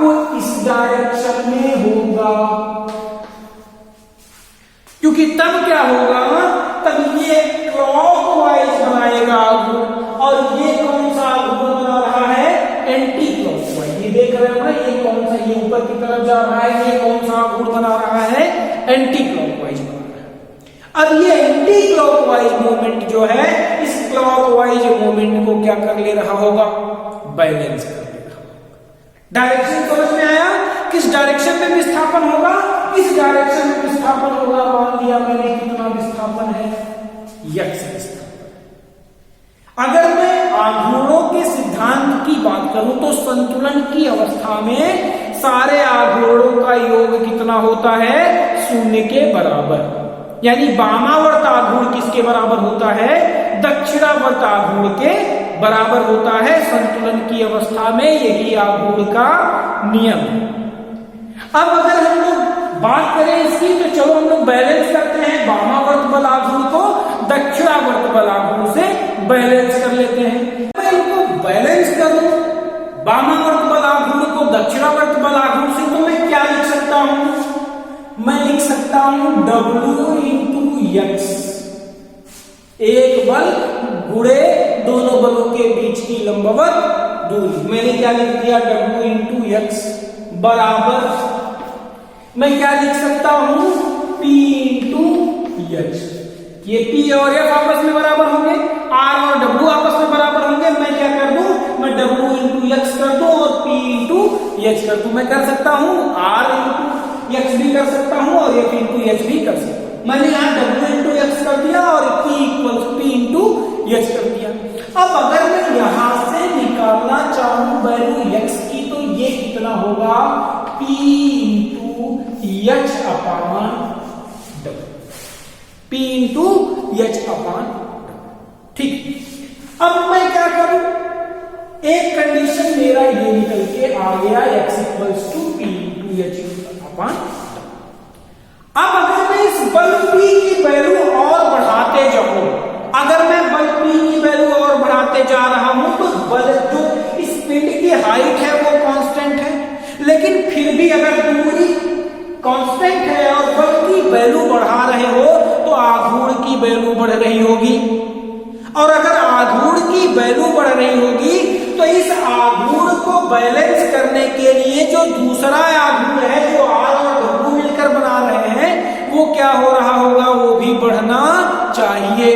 वो इस डायरेक्शन में होगा। क्योंकि तब क्या होगा, तब ये ना, ये कौन सा, ये ऊपर की तरफ जा रहा है, ये कौन सा आघूर्ण बना रहा है, एंटी क्लॉकवाइज बना रहा है। अब ये एंटी क्लॉकवाइज मूवमेंट जो है, इस क्लॉकवाइज मूवमेंट को क्या कर ले रहा होगा, बैलेंस कर ले रहा होगा। डायरेक्शन समझ में आया, किस डायरेक्शन में विस्थापन होगा, इस डायरेक्शन में विस्थापन होगा। मान लिया मैंने कितना विस्थापन है, x विस्थापन। अगर मैं आघूर्णों के सिद्धांत की बात करूं तो संतुलन की अवस्था में सारे आघूर्णों का योग कितना होता है, शून्य के बराबर। यानी वामावर्त आघूर्ण किसके बराबर होता है, दक्षिणावर्त आघूर्ण के बराबर होता है। संतुलन की अवस्था में यही आघूर्ण का नियम है। अब अगर हम लोग बात करें इसकी, तो चलो हम लोग बैलेंस करते हैं वामावर्त बल आघूर्ण को दक्षिणावर्त बल आघूर्ण से बैलेंस कर लेते हैं। मैं इनको बैलेंस करूं वामावर्त बल आघूर्ण को दक्षिणावर्त बल आघूर्ण से, तो मैं क्या लिख सकता हूं, मैं लिख सकता हूं W इंटू x, एक बल गुणे दोनों बलों के बीच की लंबवत दूरी। मैंने क्या लिख दिया, W इंटू x बराबर, मैं क्या लिख सकता हूं, P इंटू एच। ये P और F आपस में बराबर होंगे, R और W आपस में बराबर होंगे। मैं क्या कर दूं, मैं W इंटू एक्स कर दूं और P इंटू एच कर दूं। मैं कर सकता हूं R इंटू एक्स भी कर सकता हूं और F इंटू एच भी कर सकता हूं। मैंने यहाँ W इंटू एक्स कर दिया और P इंटू एच कर दिया। अब अगर मैं यहां से निकालना चाहूं वैल्यू x की, तो ये कितना होगा, P into H upon W, P into H upon W। ठीक, अब मैं क्या करूं, एक कंडीशन मेरा ये निकल के आ गया, x equals to P into H upon W। अब अगर मैं इस बल P की वैल्यू और बढ़ाते जाऊं, अगर मैं बल P की वैल्यू और बढ़ाते जा रहा हूं, तो बल जो इस पिंड की हाइट है वो कांस्टेंट है, लेकिन फिर भी अगर दूरी कांस्टेंट है और बल की वैल्यू बढ़ा रहे हो, तो आघूर्ण की वैल्यू बढ़ रही होगी। और अगर आघूर्ण की वैल्यू बढ़ रही होगी, तो इस आघूर्ण को बैलेंस करने के लिए जो दूसरा आघूर्ण है, जो R और W मिलकर बना रहे हैं, वो क्या हो रहा होगा, वो भी बढ़ना चाहिए।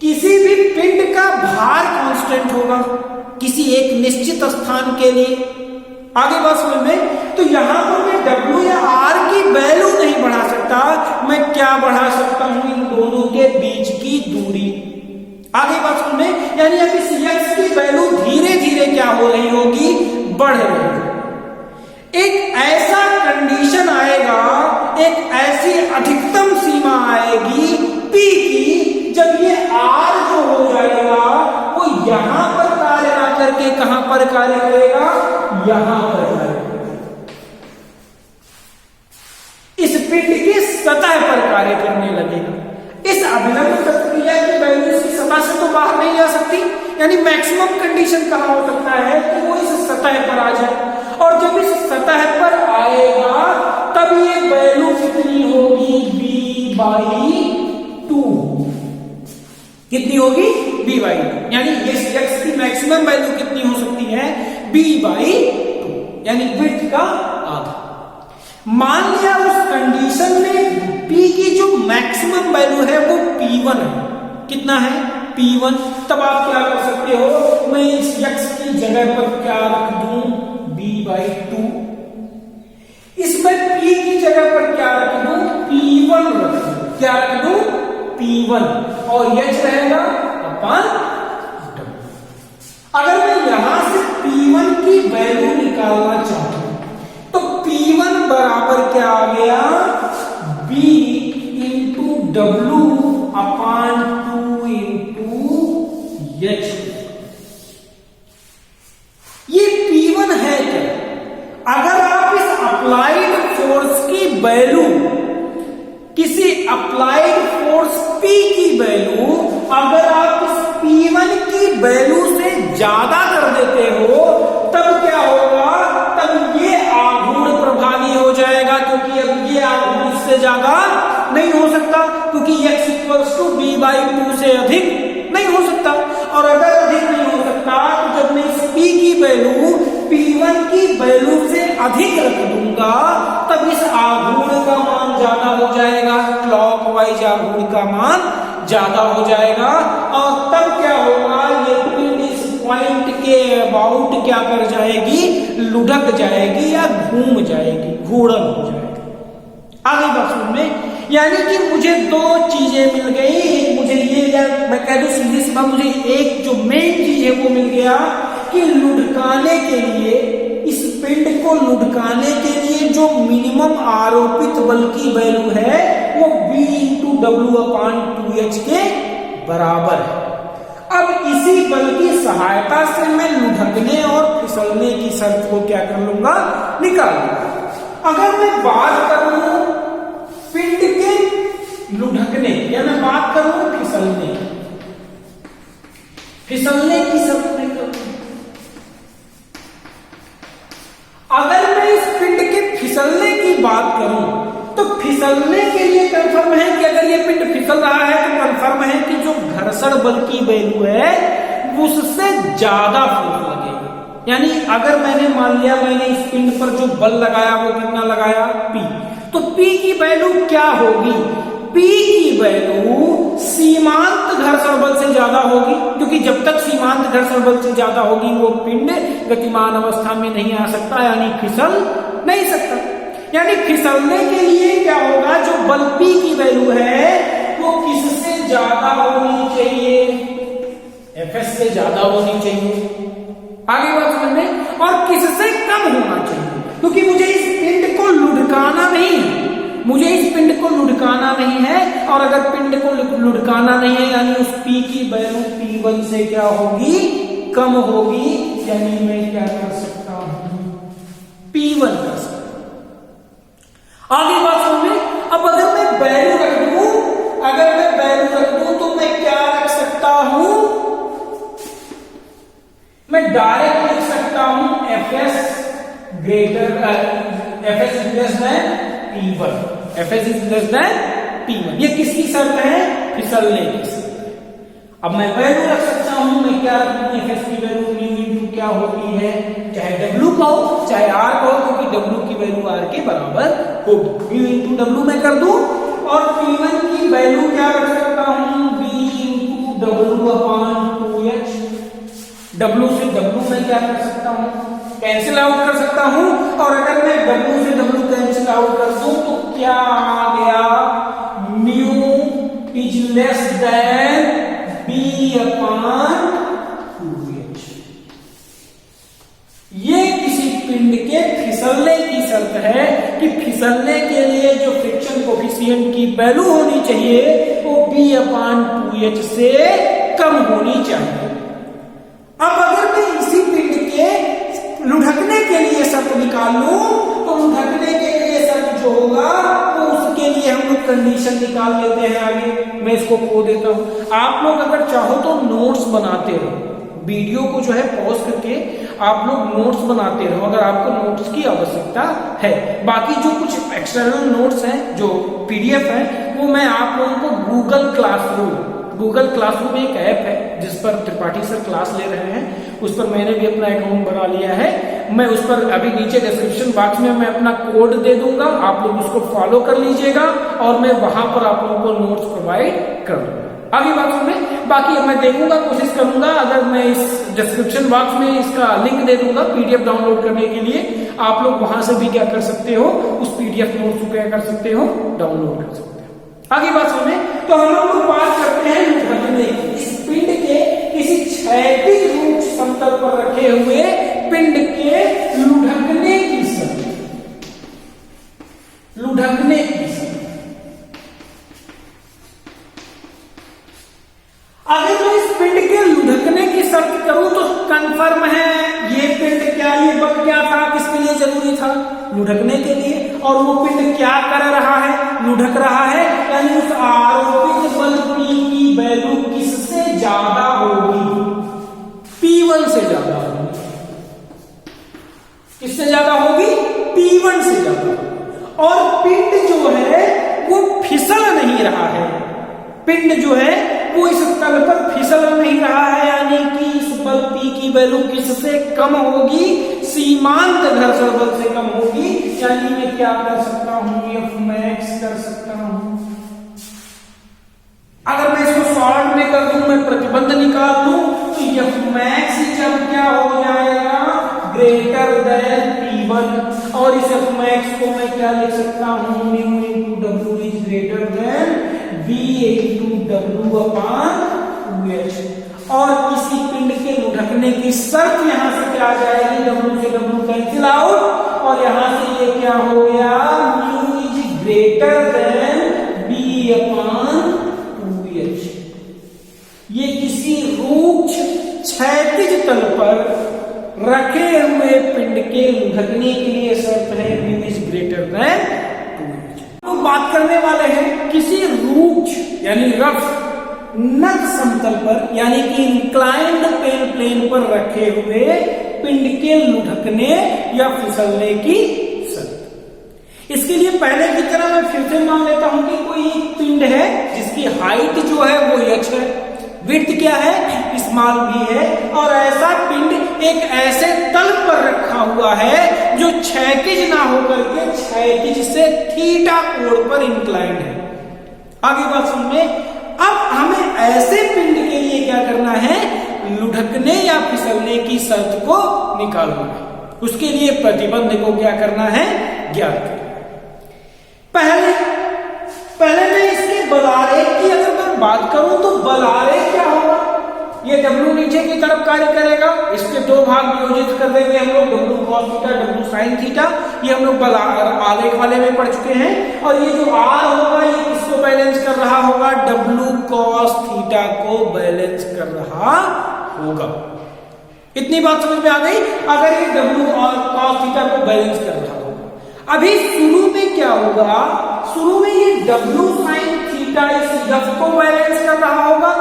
किसी भी पिंड का भार कांस्टेंट होगा किसी एक निश्चित स्थान के लिए। आगे बात समझ में, तो यहां पर मैं W या R की वैल्यू नहीं बढ़ा सकता, मैं क्या बढ़ा सकता हूं, इन दोनों के बीच की दूरी। आगे बात समझ में, यानी अब इस x की वैल्यू धीरे धीरे क्या हो रही होगी, बढ़ रही होगी। एक ऐसा कंडीशन आएगा, एक ऐसी अधिकतम सीमा आएगी P की, जब ये R जो हो जाएगा वो यहां पर कार्य ना करके कहां पर कार्य करेगा, यहां पर कार्य करेगा, इस पिंड की सतह पर कार्य करने लगेगा। इस अभिलंब प्रक्रिया की वैल्यू इसकी सतह से तो बाहर नहीं आ सकती, यानी मैक्सिमम कंडीशन कहां हो सकता है कि वो इस सतह पर आ जाए। और जब इस सतह पर आएगा, तब ये वैल्यू कितनी होगी, b/2। कितनी होगी, b/2, यानी इस x की मैक्सिमम वैल्यू कितनी हो सकती है, b/2, यानी विड्थ का आधा। मान लिया उस कंडीशन में P की जो मैक्सिमम वैल्यू है वो P1 है। कितना है, P1। तब आप क्या कर सकते हो, मैं इस x की जगह पर क्या रख दूं, b/2। इसमें P की जगह पर क्या रख दूं, P1 रख दूं। क्या रख दूं, P1, और h रहेगा अपान W। अगर मैं यहां से P1 की वैल्यू निकालना चाहूं, तो P1 बराबर क्या आ गया, B इंटू W अपान 2 इंटू H। ये P1 है क्या, अगर आप इस अप्लाइड फोर्स की वैल्यू, किसी अप्लाइड फोर्स P की वैल्यू अगर आप इस P1 की वैल्यू से ज्यादा कर देते हो, तब क्या होगा, तब ये आघूर्ण प्रभावी हो जाएगा, क्योंकि अब ये आघूर्ण इससे ज्यादा नहीं हो सकता, क्योंकि x इक्वल्स टू b/2 से अधिक नहीं हो सकता। और अगर अधिक नहीं हो सकता, तो जब मैं इस P की वैल्यू P1 P1 की वैल्यू से अधिक रख दूंगा तब इस आघूर्ण का मान ज्यादा हो जाएगा, क्लॉकवाइज आघूर्ण का मान ज्यादा हो जाएगा, और तब क्या होगा, ये पिंड इस पॉइंट के अबाउट क्या कर जाएगी, लुढ़क जाएगी या घूम जाएगी, घूर्णन हो जाएगी। आगे बात सुन में, यानी कि मुझे दो चीजें मिल गई, मुझे ये या मैं कह दूं सीधी सी बात, मुझे एक जो मेन चीज है वो मिल गया कि लुढ़काने के लिए, इस पिंड को लुढ़काने के लिए जो मिनिमम आरोपित बल की वैल्यू है वो B × W/2H के बराबर है। अब इसी बल की सहायता से मैं लुढ़कने और फिसलने की शर्त को क्या कर लूंगा, निकाल लूंगा। अगर मैं बात करूं पिंड के लुढ़कने या मैं बात करूं फिसलने की शर्त में करूं, अगर मैं इस पिंड के फिसलने की बात करूं तो फिसलने के लिए कंफर्म है कि अगर ये पिंड फिसल रहा है तो कंफर्म है कि जो घर्षण बल की वैल्यू है उससे ज्यादा फोर्स लगेगा। यानी अगर मैंने मान लिया मैंने इस पिंड पर जो बल लगाया वो कितना लगाया, P, तो P की वैल्यू क्या होगी, P की वैल्यू सीमांत घर्षण बल से ज्यादा होगी, क्योंकि जब तक सीमांत घर्षण बल से ज्यादा होगी वो पिंड गतिमान अवस्था में नहीं आ सकता, यानी फिसल नहीं सकता। यानी फिसलने के लिए क्या होगा, जो बल P की वैल्यू है वो किससे ज्यादा होनी चाहिए, Fs से ज्यादा होनी चाहिए। आगे बात समझ में, और किससे कम होना चाहिए, क्योंकि मुझे इस पिंड को लुढ़काना नहीं है, मुझे इस पिंड को लुढ़काना नहीं है, और अगर पिंड को लुढ़काना नहीं है यानी उस P की वैल्यू P1 से क्या होगी, कम होगी, यानी मैं क्या कर सकता हूं, P1 कर सकता हूं। आगे बात समझ में, अब अगर मैं वैल्यू रख दूं, अगर मैं वैल्यू रख दूं तो मैं क्या रख सकता हूं, मैं डायरेक्ट लिख सकता हूं Fs is less than P1, Fs is less than P1। ये किसकी शर्त है, फिसलने की शर्त। अब मैं वैल्यू रख सकता हूं, मैं क्या रखूं, Fs की वैल्यू म्यू क्या होती है, चाहे W कहो चाहे R कहो, क्योंकि W की वैल्यू R के बराबर होगी, म्यू × W मैं कर दूं, और P1 की वैल्यू क्या रख सकता हूं, B × W/2H। W से W मैं क्या कर सकता हूं, कैंसिल आउट कर सकता हूं, और अगर मैं W से W कैंसिल आउट कर दूं तो क्या आ गया, mu is less than B/2H। ये किसी पिंड के फिसलने की शर्त है कि फिसलने के लिए जो फ्रिक्शन कोफिशिएंट की वैल्यू होनी चाहिए वो B/2H से कम होनी चाहिए। अब अगर मैं इसी पिंड के लुढ़कने के लिए शर्त निकाल लूं तो लुढ़कने के लिए शर्त जो होगा तो उसके लिए हम लोग कंडीशन निकाल लेते हैं। आगे मैं इसको खो देता हूं। आप लोग अगर चाहो तो नोट्स बनाते रहो, वीडियो को जो है पॉज करके आप लोग नोट्स बनाते रहो अगर आपको नोट्स की आवश्यकता है। बाकी जो कुछ एक्सटर्नल नोट्स हैं जो PDF है वो मैं आप लोगों को गूगल क्लासरूम एक ऐप है जिस पर त्रिपाठी सर क्लास ले रहे हैं, उस पर मैंने भी अपना अकाउंट बना लिया है। मैं उस पर अभी नीचे डिस्क्रिप्शन बॉक्स में मैं अपना कोड दे दूंगा, आप लोग उसको फॉलो कर लीजिएगा और मैं वहां पर आप लोगों को नोट्स प्रोवाइड कर दूंगा। आगे बात में बाकी मैं देखूंगा, कोशिश करूंगा अगर मैं इस डिस्क्रिप्शन बॉक्स में इसका लिंक दे दूंगा PDF डाउनलोड करने के लिए, आप लोग वहां से भी क्या कर सकते हो, उस PDF नोट्स को क्या कर सकते हो, डाउनलोड कर सकते हो। आगे बात में तो हम लोग बात करते हैं लुढ़कने की। इस पिंड के किसी क्षैतिज रूप समतल पर रखे हुए पिंड के लुढ़कने की शर्त, लुढ़कने की शर्त। अगर मैं इस पिंड के लुढ़कने की शर्त करूं तो कंफर्म है ये पिंड क्या, ये बल क्या था, किसके लिए जरूरी था, लुढ़कने के लिए। और वो पिंड क्या कर रहा है, लुढ़क रहा है, यानी उस आरोपित बल P की वैल्यू किससे ज्यादा होगी, P1 से ज्यादा होगी। किससे ज्यादा होगी, P1 से ज्यादा। और पिंड जो है वो फिसल नहीं रहा है, पिंड जो है वो इस तल पर फिसल नहीं रहा है, यानी कि इस बल P की वैल्यू किससे कम होगी, सीमांत घर्षण बल से कम होगी। यानी मैं क्या कर सकता हूं, F max कर सकता हूं। अगर मैं इसको शॉर्ट में कर दूं, मैं प्रतिबंध निकाल दूं, तो F max जब क्या हो जाएगा, ग्रेटर देन P1, और इस F max को मैं क्या लिख सकता हूं, mu into W is greater than V into W upon 2H। और किसी पिंड के लुढ़कने की शर्त यहां से क्या आ जाएगी, W से W कैंसिल आउट, और यहां से ये क्या हो गया, mu is greater than B upon 2H। ये किसी रुक्ष क्षैतिज तल पर रखे हुए पिंड के लुढ़कने के लिए शर्त है mu is greater than 2H। तो बात करने वाले हैं किसी रुक्ष यानी रफ नत समतल पर, यानी कि इंक्लाइंड प्लेन पर रखे हुए पिंड के लुढ़कने या फिसलने की शर्त। इसके लिए पहले की तरह मैं फिर से मान लेता हूं कि कोई एक पिंड है जिसकी हाइट जो है वो h है, विड्थ क्या है, स्मॉल v है, और ऐसा पिंड एक ऐसे तल पर रखा हुआ है जो क्षैतिज ना होकर के क्षैतिज से थीटा कोण पर इंक्लाइंड है। आगे बात समझे। अब हमें ऐसे पिंड के लिए क्या करना है, लुढ़कने या फिसलने की शर्त को निकालना है। उसके लिए प्रतिबंध को क्या करना है, ज्ञात करना। पहले मैं इसके बलारेख की अगर मैं बात करूं तो बलारेख क्या होगा, ये W नीचे की तरफ कार्य करेगा, इसके दो भाग वियोजित कर देंगे हम लोग, W cos theta W sin theta, ये हम लोग आलेख वाले में पढ़ चुके हैं। और ये जो R होगा ये किसको बैलेंस कर रहा होगा, W cos थीटा को बैलेंस कर रहा होगा। इतनी बात समझ में आ गई। अगर ये W और cos थीटा को बैलेंस कर रहा होगा, अभी शुरू में क्या होगा, शुरू में ये W sin थीटा इस F को बैलेंस कर रहा होगा,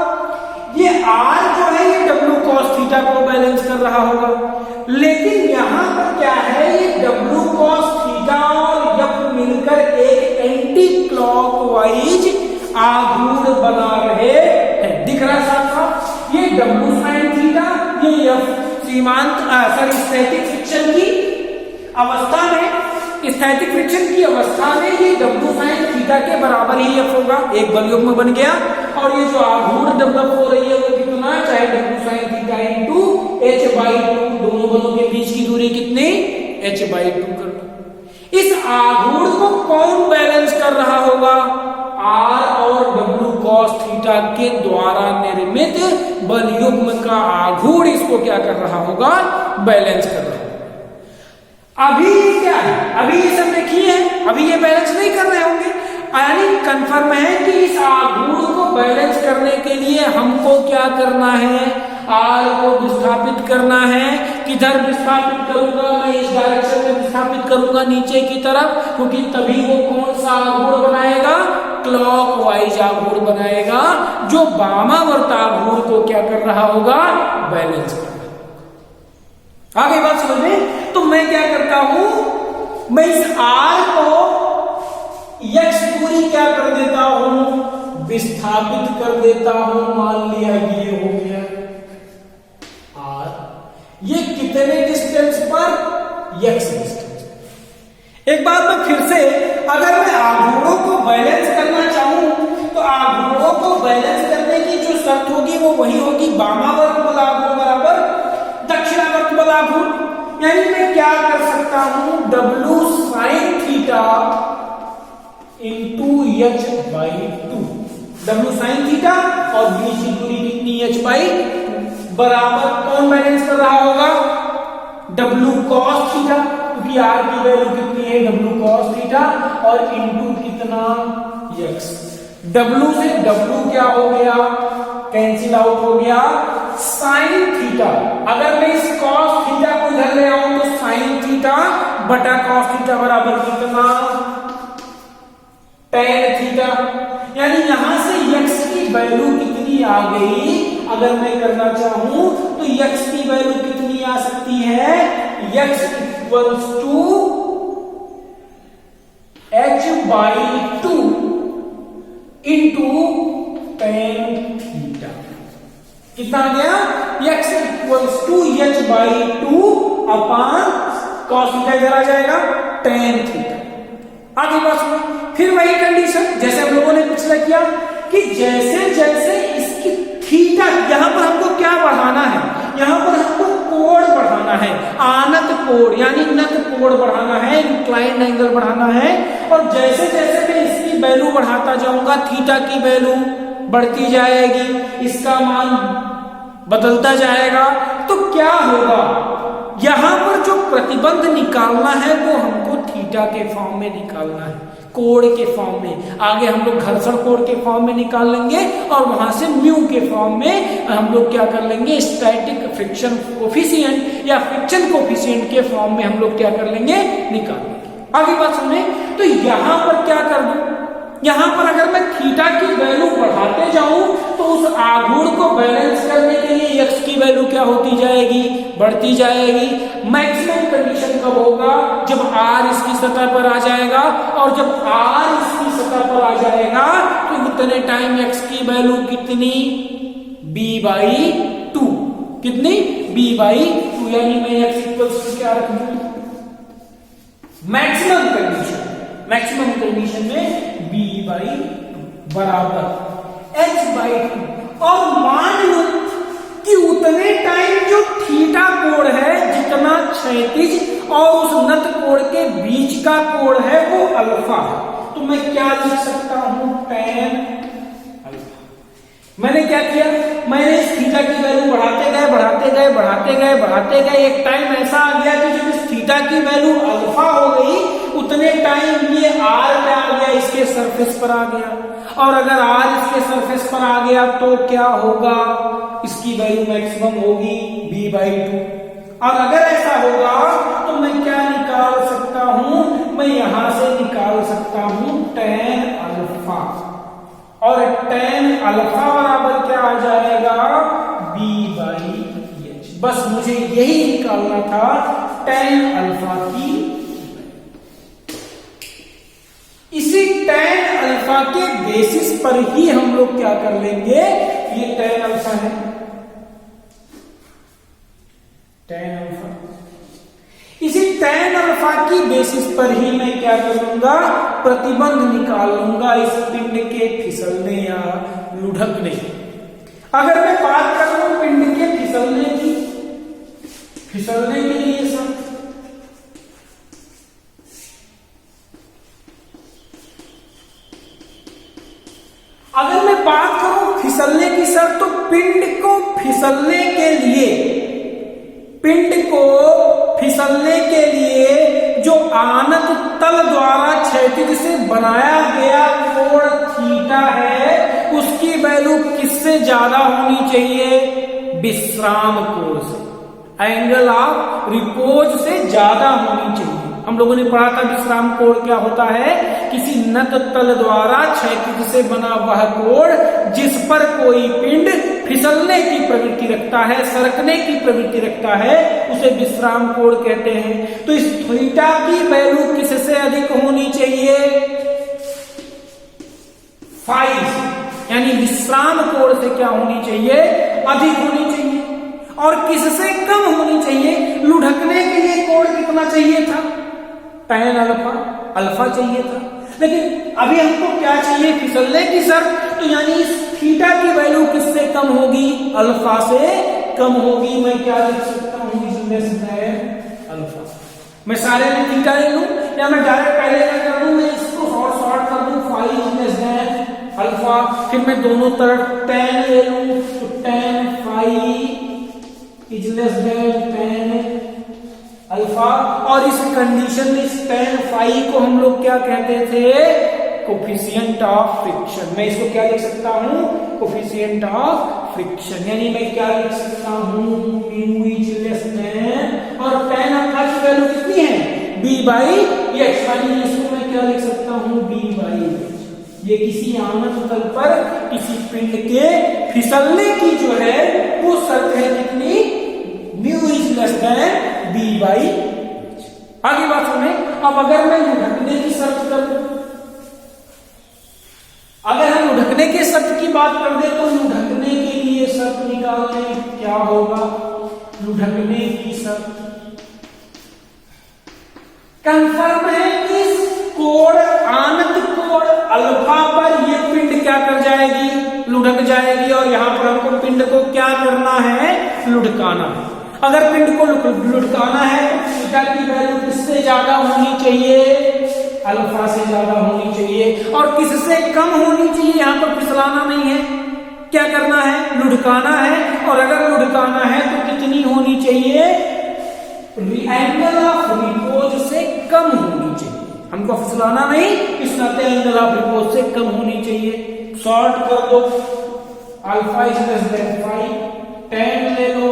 ये R जो है ये W cos थीटा को बैलेंस कर रहा होगा। लेकिन यहां पर क्या है, ये W cos थीटा और F मिलकर एक एंटी क्लॉकवाइज आघूर्ण बना रहे हैं। दिख रहा है साथ साथ, ये W sin थीटा, ये F सीमांत स्थैतिक फ्रिक्शन की अवस्था में, स्थैतिक फ्रिक्शन की अवस्था में ये W sin थीटा के बराबर ही F होगा, एक बलयुग्म बन गया। और ये जो आघूर्ण डेवलप हो रही है वो कितना, चाहे W sin theta into H/2, दोनों बलों के बीच की दूरी कितनी, H/2 कर दो। इस आघूर्ण को कौन बैलेंस कर रहा होगा, R और W cos थीटा के द्वारा निर्मित बलयुग्म का आघूर्ण इसको क्या कर रहा होगा, बैलेंस कर रहा होगा। अभी क्या है, अभी ये सब देखिए है, अभी ये बैलेंस नहीं कर रहे होंगे, यानी कंफर्म है कि इस आघूर्ण को बैलेंस करने के लिए हमको क्या करना है, R को विस्थापित करना है। किधर विस्थापित करूंगा, मैं इस डायरेक्शन में विस्थापित करूंगा नीचे की तरफ, क्योंकि तभी वो कौन सा आघूर्ण बनाएगा, क्लॉकवाइज आघूर्ण बनाएगा, जो वामावर्त आघूर्ण को क्या कर रहा होगा, बैलेंस कर रहा होगा। आगे बात समझ में। तो मैं क्या करता हूं, मैं इस R को x दूरी क्या कर देता हूं, विस्थापित कर देता हूं। मान लिया ये हो गया R, ये कितने डिस्टेंस पर, x डिस्टेंस। एक बार मैं फिर से, अगर मैं आघूर्णों को बैलेंस करना चाहूं तो आघूर्णों को बैलेंस करने की जो शर्त होगी वो वही होगी, वामावर्त बल आघूर्ण बराबर दक्षिणावर्त बल आघूर्ण। यानी मैं क्या कर सकता हूं, W sin theta into H/2, W sin theta और बीच की दूरी कितनी, H/2 बराबर कौन बैलेंस कर रहा होगा, W cos थीटा, क्योंकि R की वैल्यू कितनी है, W cos थीटा, और इंटू कितना, X। W से W क्या हो गया, कैंसिल आउट हो गया, sin थीटा। अगर मैं इस cos थीटा को इधर ले आऊं तो sin थीटा बटा cos थीटा बराबर कितना, tan थीटा। यानी यहां से x की वैल्यू कितनी आ गई, अगर मैं करना चाहूं तो x की वैल्यू कितनी आ सकती है, x equals to H/2 into tan theta. कितना आ गया, x equals to h by 2 upon cos theta, इधर आ जाएगा tan थीटा। आगे बात सुनो, फिर वही कंडीशन जैसे हम लोगों ने पिछला किया कि जैसे जैसे इसकी थीटा, यहां पर हमको क्या बढ़ाना है, यहां पर हमको कोण बढ़ाना है, आनत कोण यानी नत कोण बढ़ाना है, इंक्लाइंड एंगल बढ़ाना है। और जैसे जैसे मैं इसकी वैल्यू बढ़ाता जाऊंगा थीटा की वैल्यू बढ़ती जाएगी, इसका मान बदलता जाएगा, तो क्या होगा, यहां पर जो प्रतिबंध निकालना है वो हमको थीटा के फॉर्म में निकालना है, कोण के फॉर्म में। आगे हम लोग घर्षण कोण के फॉर्म में निकाल लेंगे और वहां से म्यू के फॉर्म में हम लोग क्या कर लेंगे, स्टैटिक फ्रिक्शन कोफिशिएंट या फ्रिक्शन कोफिशिएंट के फॉर्म में हम लोग क्या कर लेंगे, निकाल लेंगे। आगे बात सुने, तो यहां पर क्या कर दूं, यहां पर अगर मैं थीटा की वैल्यू बढ़ाते जाऊं तो उस आघूर्ण को बैलेंस करने के लिए x की वैल्यू क्या होती जाएगी, बढ़ती जाएगी। मैक्सिमम कंडीशन कब होगा, जब r इसकी सतह पर आ जाएगा, और जब r इसकी सतह पर आ जाएगा तो उतने टाइम x की वैल्यू कितनी, b बाई 2, कितनी, b बाई 2, यानी मैं x इक्वल्स टू क्या रख दूं, मैक्सिमम कंडीशन, मैक्सिमम कंडीशन में b बाई बराबर h बाई 2। और मान लो कि उतने टाइम जो थीटा कोण है, जितना क्षैतिज और उस नत कोण के बीच का कोण है वो अल्फा है, तो मैं क्या लिख सकता हूं, tan अल्फा। मैंने क्या किया, मैंने इस थीटा की वैल्यू बढ़ाते गए बढ़ाते गए बढ़ाते गए बढ़ाते गए, एक टाइम ऐसा आ गया कि जब इस थीटा की वैल्यू अल्फा हो गई उतने टाइम ये r क्या आ गया, इसके सरफेस पर आ गया। और अगर r इसके सरफेस पर आ गया तो क्या होगा, इसकी वैल्यू मैक्सिमम होगी b बाई 2। और अगर ऐसा होगा तो मैं क्या निकाल सकता हूं, मैं यहां से निकाल सकता हूं tan अल्फा, और tan अल्फा बराबर क्या आ जाएगा, b बाई h। बस मुझे यही निकालना था, tan अल्फा की। इसी tan अल्फा के बेसिस पर ही हम लोग क्या कर लेंगे, ये tan अल्फा है, tan अल्फा, इसी tan अल्फा की बेसिस पर ही मैं क्या करूंगा, प्रतिबंध निकाल लूंगा इस पिंड के फिसलने या लुढ़कने। अगर मैं बात करूं पिंड के फिसलने की, फिसलने के लिए सब, अगर मैं बात करूं फिसलने की शर्त, तो पिंड को फिसलने के लिए, पिंड को फिसलने के लिए जो आनत तल द्वारा क्षैतिज से बनाया गया कोण थीटा है, उसकी वैल्यू किससे ज्यादा होनी चाहिए, विश्राम कोण से, एंगल ऑफ रिपोज से ज्यादा होनी चाहिए। हम लोगों ने पढ़ा था विश्राम कोण क्या होता है, किसी नत तल द्वारा क्षैतिज से बना वह कोण जिस पर कोई पिंड फिसलने की प्रवृत्ति रखता है, सरकने की प्रवृत्ति रखता है, उसे विश्राम कोण कहते हैं। तो इस थीटा की वैल्यू किससे अधिक होनी चाहिए, 5, यानी विश्राम कोण से क्या होनी चाहिए, अधिक होनी चाहिए। और किससे कम होनी चाहिए, लुढ़कने के लिए कोण कितना चाहिए था, tan अल्फा, अल्फा चाहिए था। लेकिन अभी हमको क्या चाहिए, फिसलने की शर्त, तो यानी इस थीटा की वैल्यू किससे कम होगी, अल्फा से कम होगी। मैं क्या लिख सकता हूं, अल्फा। मैं सारे में थीटा ले लूं या मैं डायरेक्ट पहले क्या कर दूं, मैं इसको शॉर्ट कर दूं, 5 अल्फा, फिर मैं दोनों तरफ tan ले लूं, तो tan 5 is less than tan alpha. और इस कंडीशन में इस tan फाई को हम लोग क्या कहते थे, कोफिशिएंट ऑफ फ्रिक्शन। मैं इसको क्या लिख सकता हूं, कोफिशिएंट ऑफ फ्रिक्शन, यानी मैं क्या लिख सकता हूं, म्यू इज लेस देन, और tan अल्फा की वैल्यू कितनी है, b बाई x, यानी इसको मैं क्या लिख सकता हूं, b बाई x। ये किसी आनत तल पर किसी पिंड के फिसलने की जो है वो शर्त है कितनी, mu is less than b by h। आगे बात सुने, अब अगर मैं लुढ़कने की शर्त करूं, अगर हम लुढ़कने के शर्त की बात कर दे तो लुढ़कने के लिए शर्त निकालने लुढ़कने की शर्त। कंफर्म है कि कोण आनत कोण अल्फा पर ये पिंड क्या कर जाएगी, लुढ़क जाएगी, और यहां पर हमको पिंड को क्या करना है, लुढ़काना है। अगर पिंड को लुढ़काना है तो थीटा की वैल्यू किससे ज्यादा होनी चाहिए, अल्फा से ज्यादा होनी चाहिए, और किससे कम होनी चाहिए, यहां पर फिसलाना नहीं है, क्या करना है, लुढ़काना है। और अगर लुढ़काना है तो कितनी होनी चाहिए, एंगल ऑफ रिपोज से कम होनी चाहिए, हमको फिसलाना नहीं, इस नाते एंगल ऑफ रिपोज से कम होनी चाहिए। सॉल्व कर दो, अल्फा इज लेस देन 5, 10 ले लो,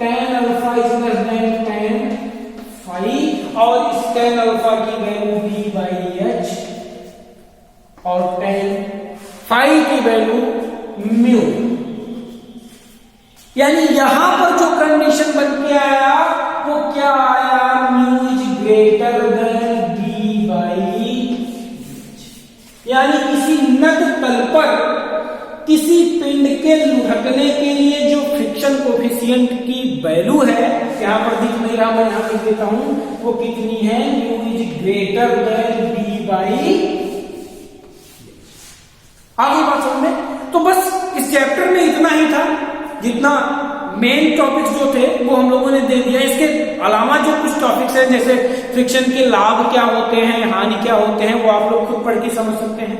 10 अल्फा इज लेस देन 10 5, और इस 10 अल्फा की वैल्यू d/h और 10 5 की वैल्यू म्यू। यानी यहां पर जो कंडीशन बन के आया वो क्या आया, mu is greater than d/h। यानी किसी नद तल पर किसी पिंड के लुढ़कने के लिए जो फ्रिक्शन कोफिशिएंट की वैल्यू है, यहां पर दिख नहीं रहा, मैं यहां लिख देता हूं, वो कितनी है, mu is greater than d/h। आगे बात समझ में, तो बस इस चैप्टर में इतना ही था, जितना मेन टॉपिक्स जो थे वो हम लोगों ने दे दिया। इसके अलावा जो कुछ टॉपिक्स हैं, जैसे फ्रिक्शन के लाभ क्या होते हैं, हानि क्या होते हैं, वो आप लोग खुद पढ़ के समझ सकते हैं।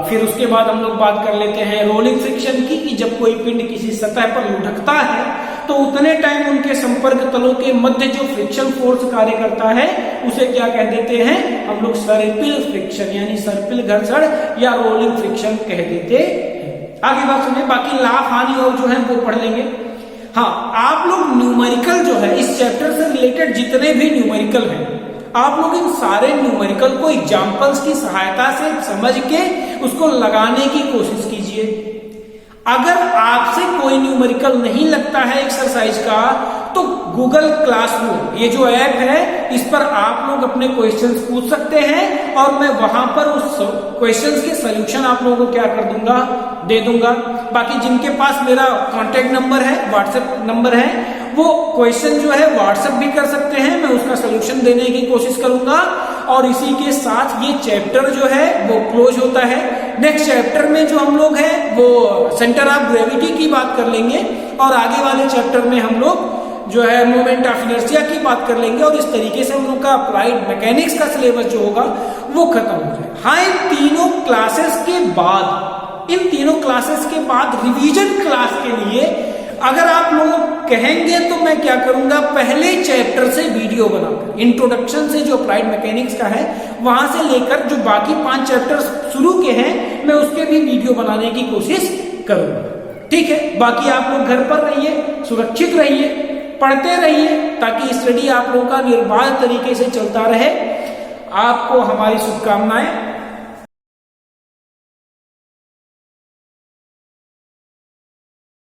फिर उसके बाद हम लोग बात कर लेते हैं रोलिंग फ्रिक्शन की, कि जब कोई पिंड किसी सतह पर लुढ़कता है तो उतने टाइम उनके संपर्क तलों के मध्य जो फ्रिक्शन फोर्स कार्य करता है उसे क्या कह देते हैं हम लोग, सर्पिल फ्रिक्शन, यानी सर्पिल घर्षण या रोलिंग फ्रिक्शन कह देते हैं। आगे बात सुनिए, बाकी लाभ हानि और जो है वो पढ़ लेंगे। हाँ, आप लोग न्यूमेरिकल जो है इस चैप्टर से रिलेटेड जितने भी न्यूमेरिकल हैं, आप लोग इन सारे न्यूमेरिकल को एग्जाम्पल्स की सहायता से समझ के उसको लगाने की कोशिश कीजिए। अगर आपसे कोई न्यूमेरिकल नहीं लगता है एक्सरसाइज का, तो गूगल क्लासरूम ये जो ऐप है, इस पर आप लोग अपने क्वेश्चंस पूछ सकते हैं और मैं वहां पर उस क्वेश्चंस के सॉल्यूशन आप लोगों को क्या कर दूंगा, दे दूंगा। बाकी जिनके पास मेरा कांटेक्ट नंबर है, व्हाट्सएप नंबर है, वो क्वेश्चन जो है व्हाट्सएप भी कर सकते हैं, मैं उसका सॉल्यूशन देने की कोशिश करूंगा। और इसी के साथ ये चैप्टर जो है वो क्लोज होता है। नेक्स्ट चैप्टर में जो हम लोग हैं वो सेंटर ऑफ ग्रेविटी की बात कर लेंगे, और आगे वाले चैप्टर में हम लोग जो है मोमेंट ऑफ इनर्शिया की बात कर लेंगे, और इस तरीके से हम लोग का अप्लाइड मैकेनिक्स का सिलेबस जो होगा वो खत्म हो जाए। हाँ, इन तीनों क्लासेस के बाद रिवीजन क्लास के लिए अगर आप लोग कहेंगे तो मैं क्या करूंगा, पहले चैप्टर से वीडियो बनाकर, इंट्रोडक्शन से जो अप्लाइड मैकेनिक्स का है वहां से लेकर जो बाकी 5 चैप्टर शुरू के हैं, मैं उसके भी वीडियो बनाने की कोशिश करूंगा। ठीक है, बाकी आप लोग घर पर रहिए, सुरक्षित रहिए, पढ़ते रहिए, ताकि स्टडी आप लोगों का निर्बाध तरीके से चलता रहे। आपको हमारी शुभकामनाएं।